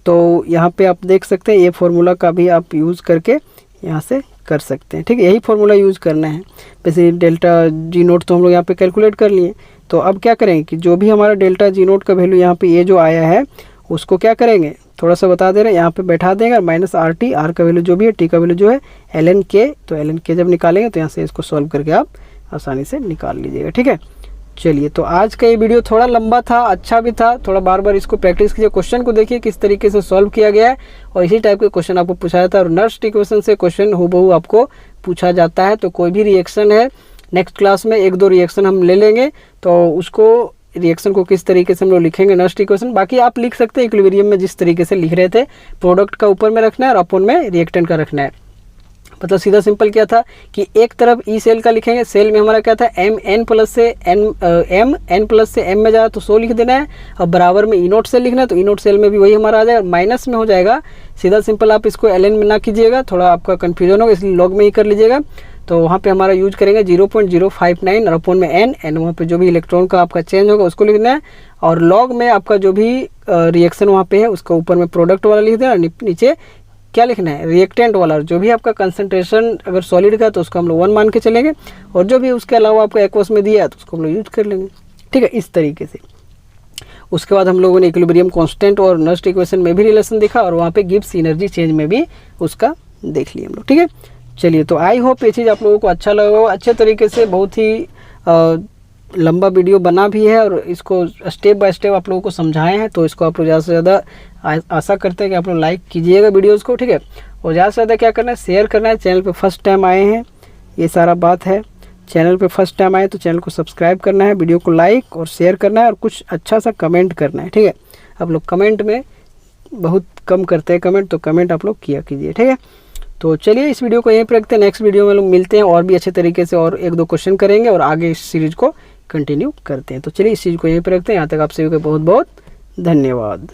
Speaker 1: तो यहाँ पे आप देख सकते हैं ये फॉर्मूला का भी आप यूज़ करके यहाँ से कर सकते हैं, ठीक है। यही फॉर्मूला यूज़ करना है। वैसे डेल्टा जी नोट तो हम लोग यहाँ पे कैलकुलेट कर लिए, तो अब क्या करेंगे कि जो भी हमारा डेल्टा जी नोट का वैल्यू यहाँ पे ये जो आया है उसको क्या करेंगे, थोड़ा सा बता दे रहे हैं, यहाँ पे बैठा देंगे माइनस आर टी, आर का वैल्यू जो भी है, टी का वैल्यू जो है ln k, तो ln k जब निकालेंगे तो यहाँ से इसको सॉल्व करके आप आसानी से निकाल लीजिएगा। ठीक है, चलिए तो आज का ये वीडियो थोड़ा लंबा था, अच्छा भी था, थोड़ा बार बार इसको प्रैक्टिस कीजिए, क्वेश्चन को देखिए किस तरीके से सॉल्व किया गया है, और इसी टाइप के क्वेश्चन आपको पूछा जाता है, और नर्स्ट इक्वेशन से क्वेश्चन हूबहू आपको पूछा जाता है। तो कोई भी रिएक्शन है, नेक्स्ट क्लास में 1-2 रिएक्शन हम ले लेंगे, तो उसको रिएक्शन को किस तरीके से हम लोग लिखेंगे नर्स्ट इक्वेशन। बाकी आप लिख सकते हैं इक्विलिब्रियम में जिस तरीके से लिख रहे थे, प्रोडक्ट का ऊपर में रखना है और अपोन में रिएक्टेंट का रखना है। मतलब सीधा सिंपल क्या था कि एक तरफ ई सेल का लिखेंगे, सेल में हमारा क्या था एम एन प्लस से एम में जाए तो 100 लिख देना है, और बराबर में ई नोट सेल लिखना है, तो ई नोट सेल में भी वही हमारा आ जाएगा, माइनस में हो जाएगा। सीधा सिंपल आप इसको ln में ना कीजिएगा, थोड़ा आपका कन्फ्यूजन होगा, इसलिए लॉग में ही कर लीजिएगा। तो वहाँ पे हमारा यूज करेंगे 0.059 और अपोन में एन वहाँ पे जो भी इलेक्ट्रॉन का आपका चेंज होगा उसको लिखना है, और लॉग में आपका जो भी रिएक्शन वहाँ पे है उसका ऊपर में प्रोडक्ट वाला लिख देना, और नीचे क्या लिखना है रिएक्टेंट वाला। जो भी आपका कंसंट्रेशन अगर सॉलिड का है तो उसको हम लोग 1 मान के चलेंगे, और जो भी उसके अलावा आपको एक्वस में दिया है तो उसको हम लोग यूज कर लेंगे। ठीक है, इस तरीके से। उसके बाद हम लोगों ने इक्विलिब्रियम कांस्टेंट और नर्स्ट इक्वेशन में भी रिलेशन देखा, और वहाँ पे गिब्स एनर्जी चेंज में भी उसका देख लिया हम लोग। ठीक है, चलिए तो आई होप ये चीज़ आप लोगों को अच्छा लगा होगा। अच्छे तरीके से बहुत ही लंबा वीडियो बना भी है, और इसको स्टेप बाय स्टेप आप लोगों को समझाए हैं, तो इसको आप लोग ज़्यादा से ज़्यादा आशा करते हैं कि आप लोग लाइक कीजिएगा वीडियोज़ को। ठीक है, और ज़्यादा से ज़्यादा क्या करना है, शेयर करना है। चैनल पे फर्स्ट टाइम आए हैं, ये सारा बात है। चैनल पे फर्स्ट टाइम आए तो चैनल को सब्सक्राइब करना है, वीडियो को लाइक और शेयर करना है, और कुछ अच्छा सा कमेंट करना है। ठीक है, आप लोग कमेंट में बहुत कम करते हैं कमेंट, तो कमेंट आप लोग किया कीजिए। ठीक है, तो चलिए इस वीडियो को यहीं पर रखते हैं, नेक्स्ट वीडियो में लोग मिलते हैं, और भी अच्छे तरीके से और 1-2 क्वेश्चन करेंगे, और आगे इस सीरीज़ को कंटिन्यू करते हैं। तो चलिए इस चीज़ को यहीं पर रखते हैं। यहाँ तक आप सभी को बहुत बहुत धन्यवाद।